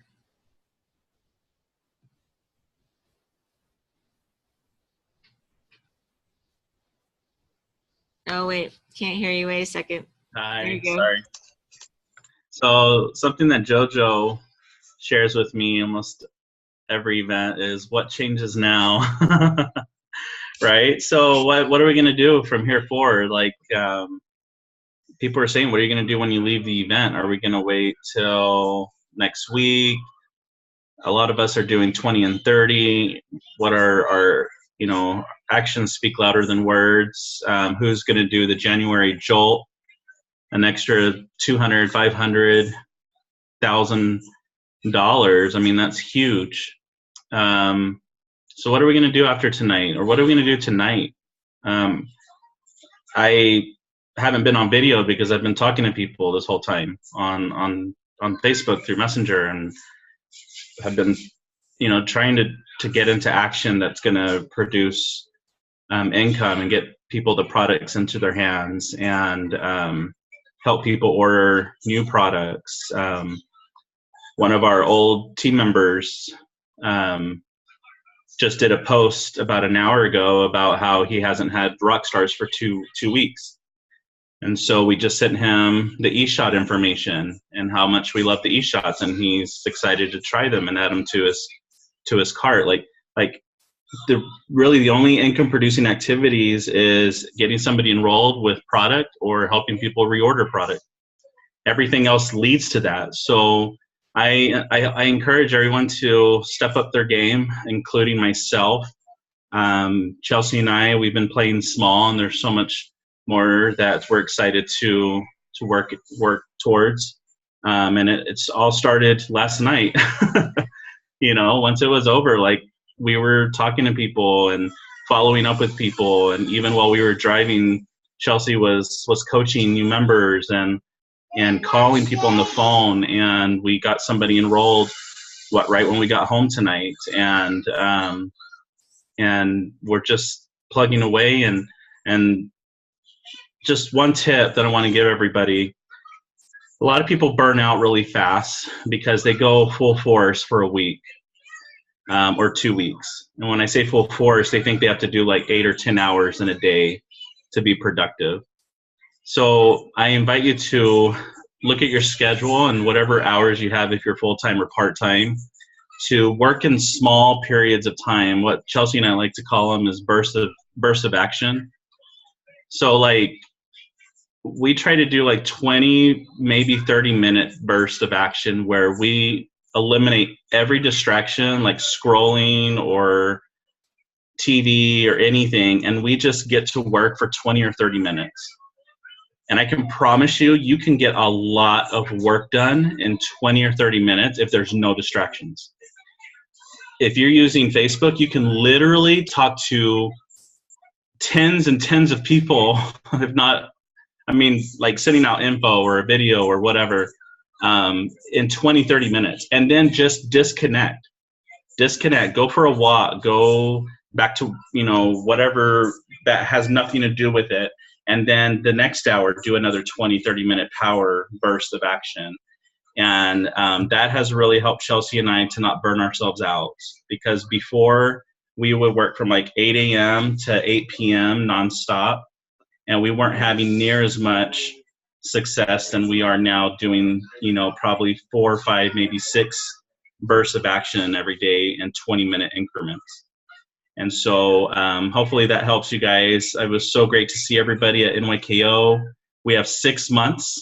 [SPEAKER 1] Oh, wait, can't hear you. Wait a second.
[SPEAKER 13] Hi, sorry. So something that JoJo shares with me almost every event is what changes now, right? So what are we going to do from here forward? Like people are saying, what are you going to do when you leave the event? Are we going to wait till next week? A lot of us are doing 20 and 30. What are our actions speak louder than words? Who's going to do the January jolt? An extra $200, $500, $1,000. I mean, that's huge. So what are we going to do after tonight, or what are we going to do tonight? I haven't been on video because I've been talking to people this whole time on Facebook through Messenger, and have been, trying to get into action that's going to produce income and get people the products into their hands, and help people order new products. One of our old team members just did a post about an hour ago about how he hasn't had rock stars for two weeks. And so we just sent him the eShot information and how much we love the eShots, and he's excited to try them and add them to his cart. Like the only income producing activities is getting somebody enrolled with product or helping people reorder product. Everything else leads to that. So I encourage everyone to step up their game, including myself. Chelsea and I, we've been playing small, and there's so much more that we're excited to work towards. And it's all started last night. Once it was over, we were talking to people and following up with people, and even while we were driving, Chelsea was coaching new members, and and calling people on the phone, and we got somebody enrolled right when we got home tonight, and we're just plugging away. And just one tip that I want to give everybody: a lot of people burn out really fast because they go full force for a week or 2 weeks. And when I say full force, they think they have to do like 8 or 10 hours in a day to be productive. So I invite you to look at your schedule and whatever hours you have, if you're full-time or part-time, to work in small periods of time. What Chelsea and I like to call them is bursts of action. So like we try to do like 20, maybe 30-minute bursts of action where we eliminate every distraction like scrolling or TV or anything, and we just get to work for 20 or 30 minutes. And I can promise you, you can get a lot of work done in 20 or 30 minutes if there's no distractions. If you're using Facebook, you can literally talk to tens and tens of people, if not, I mean, like sending out info or a video or whatever, in 20, 30 minutes. And then just disconnect, go for a walk, go back to, whatever that has nothing to do with it. And then the next hour, do another 20, 30-minute power burst of action. And that has really helped Chelsea and I to not burn ourselves out, because before we would work from like 8 a.m. to 8 p.m. nonstop, and we weren't having near as much success than we are now doing, probably 4 or 5, maybe 6 bursts of action every day in 20-minute increments. And so hopefully that helps you guys. It was so great to see everybody at NYKO. We have 6 months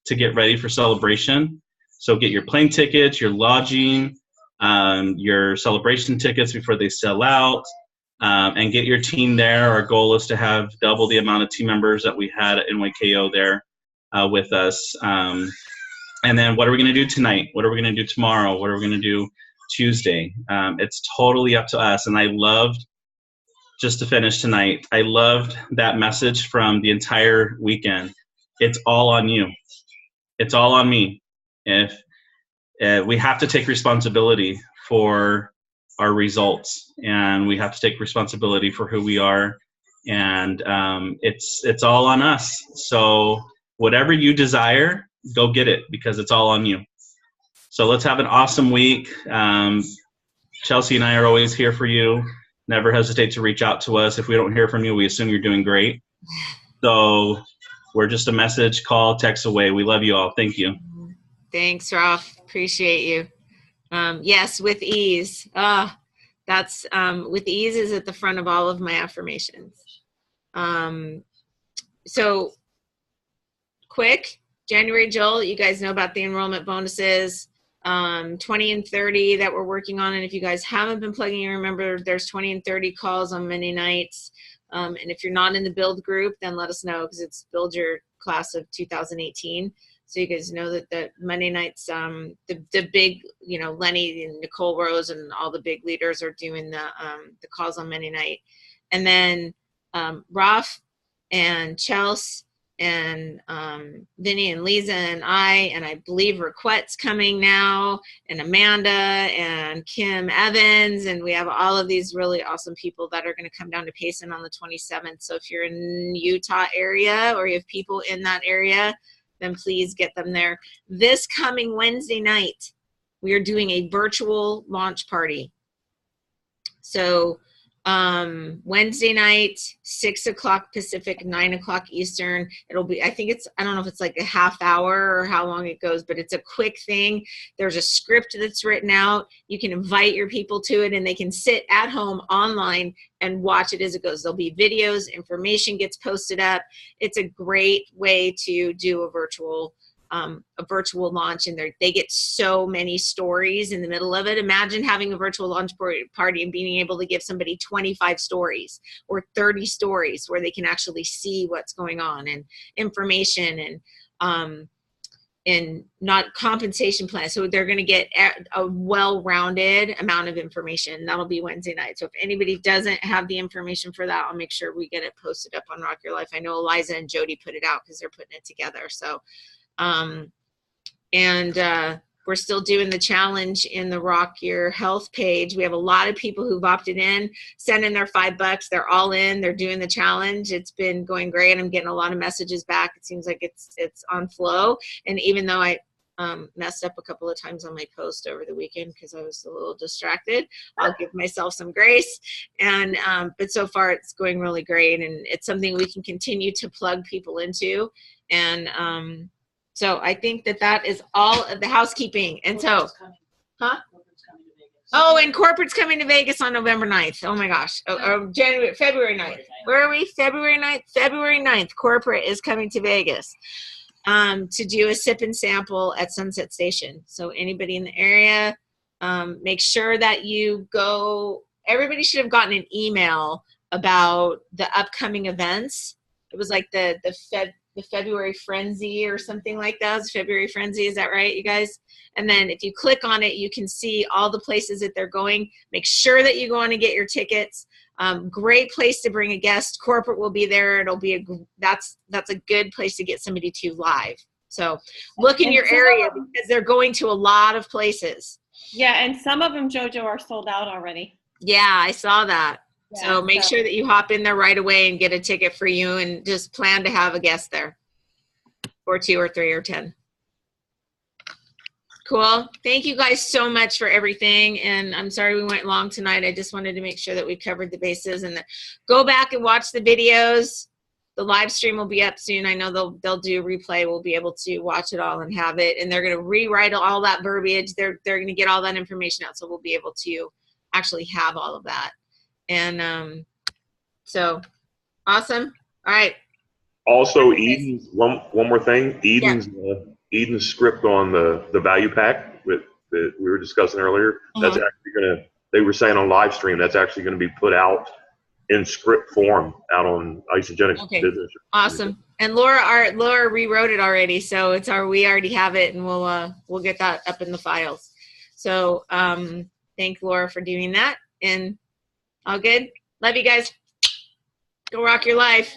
[SPEAKER 13] to get ready for celebration. So get your plane tickets, your lodging, your celebration tickets before they sell out, and get your team there. Our goal is to have double the amount of team members that we had at NYKO there with us. And then what are we going to do tonight? What are we going to do tomorrow? What are we going to do Tuesday? It's totally up to us. And I loved, just to finish tonight, I loved that message from the entire weekend. It's all on you. It's all on me. If we have to take responsibility for our results, and we have to take responsibility for who we are, and it's all on us. So whatever you desire, go get it, because it's all on you. So let's have an awesome week. Chelsea and I are always here for you. Never hesitate to reach out to us. If we don't hear from you, we assume you're doing great. So we're just a message, call, text away. We love you all. Thank you.
[SPEAKER 1] Thanks, Ralph. Appreciate you. Yes, with ease. That's with ease is at the front of all of my affirmations. So quick, January Joel, you guys know about the enrollment bonuses, 20 and 30 that we're working on. And if you guys haven't been plugging in, remember there's 20 and 30 calls on Monday nights. And if you're not in the build group, then let us know, because it's build your class of 2018. So you guys know that the Monday nights, the big, Lenny and Nicole Rose and all the big leaders are doing the calls on Monday night. And then Ralph and Chelsea and Vinny and Lisa and I believe Raquette's coming now, and Amanda and Kim Evans, and we have all of these really awesome people that are going to come down to Payson on the 27th. So if you're in Utah area, or you have people in that area, then please get them there. This coming Wednesday night, we are doing a virtual launch party. So Wednesday night, 6 o'clock Pacific, 9 o'clock Eastern. It'll be, I don't know if it's like a half hour or how long it goes, but it's a quick thing. There's a script that's written out. You can invite your people to it, and they can sit at home online and watch it as it goes. There'll be videos, information gets posted up. It's a great way to do a virtual launch, and they get so many stories in the middle of it. Imagine having a virtual launch party and being able to give somebody 25 stories or 30 stories where they can actually see what's going on, and information, and not compensation plan. So they're going to get a well-rounded amount of information. That'll be Wednesday night. So if anybody doesn't have the information for that, I'll make sure we get it posted up on Rock Your Life. I know Eliza and Jody put it out because they're putting it together. So We're still doing the challenge in the Rock Your Health page. We have a lot of people who've opted in, sent in their $5. They're all in. They're doing the challenge. It's been going great. I'm getting a lot of messages back. It seems like it's on flow. And even though I messed up a couple of times on my post over the weekend because I was a little distracted, I'll give myself some grace. And but so far it's going really great, and it's something we can continue to plug people into. And so I think that is all of the housekeeping. And so, oh, and corporate's coming to Vegas on November 9th. Oh my gosh. February 9th. Where are we? February 9th? February 9th, corporate is coming to Vegas to do a sip and sample at Sunset Station. So anybody in the area, make sure that you go. Everybody should have gotten an email about the upcoming events. It was like the February Frenzy or something like that. It's February Frenzy, is that right, you guys? And then if you click on it, you can see all the places that they're going. Make sure that you go on and get your tickets. Great place to bring a guest. Corporate will be there. It'll be that's a good place to get somebody to live. So look in your area because they're going to a lot of places.
[SPEAKER 12] Yeah, and some of them, JoJo, are sold out already.
[SPEAKER 1] Yeah, I saw that. Yeah, so make sure that you hop in there right away and get a ticket for you, and just plan to have a guest there, or 2 or 3 or 10. Cool. Thank you guys so much for everything. And I'm sorry we went long tonight. I just wanted to make sure that we covered the bases. And go back and watch the videos. The live stream will be up soon. I know they'll do a replay. We'll be able to watch it all and have it. And they're going to rewrite all that verbiage. They're going to get all that information out, so we'll be able to actually have all of that. And so awesome. All right.
[SPEAKER 7] Also, Eden's one more thing. Eden's script on the value pack that we were discussing earlier. That's actually they were saying on live stream, that's actually gonna be put out in script form out on Isogenics Business.
[SPEAKER 1] Awesome. And Laura rewrote it already, so we already have it, and we'll get that up in the files. So thank Laura for doing that. And all good. Love you guys. Go rock your life.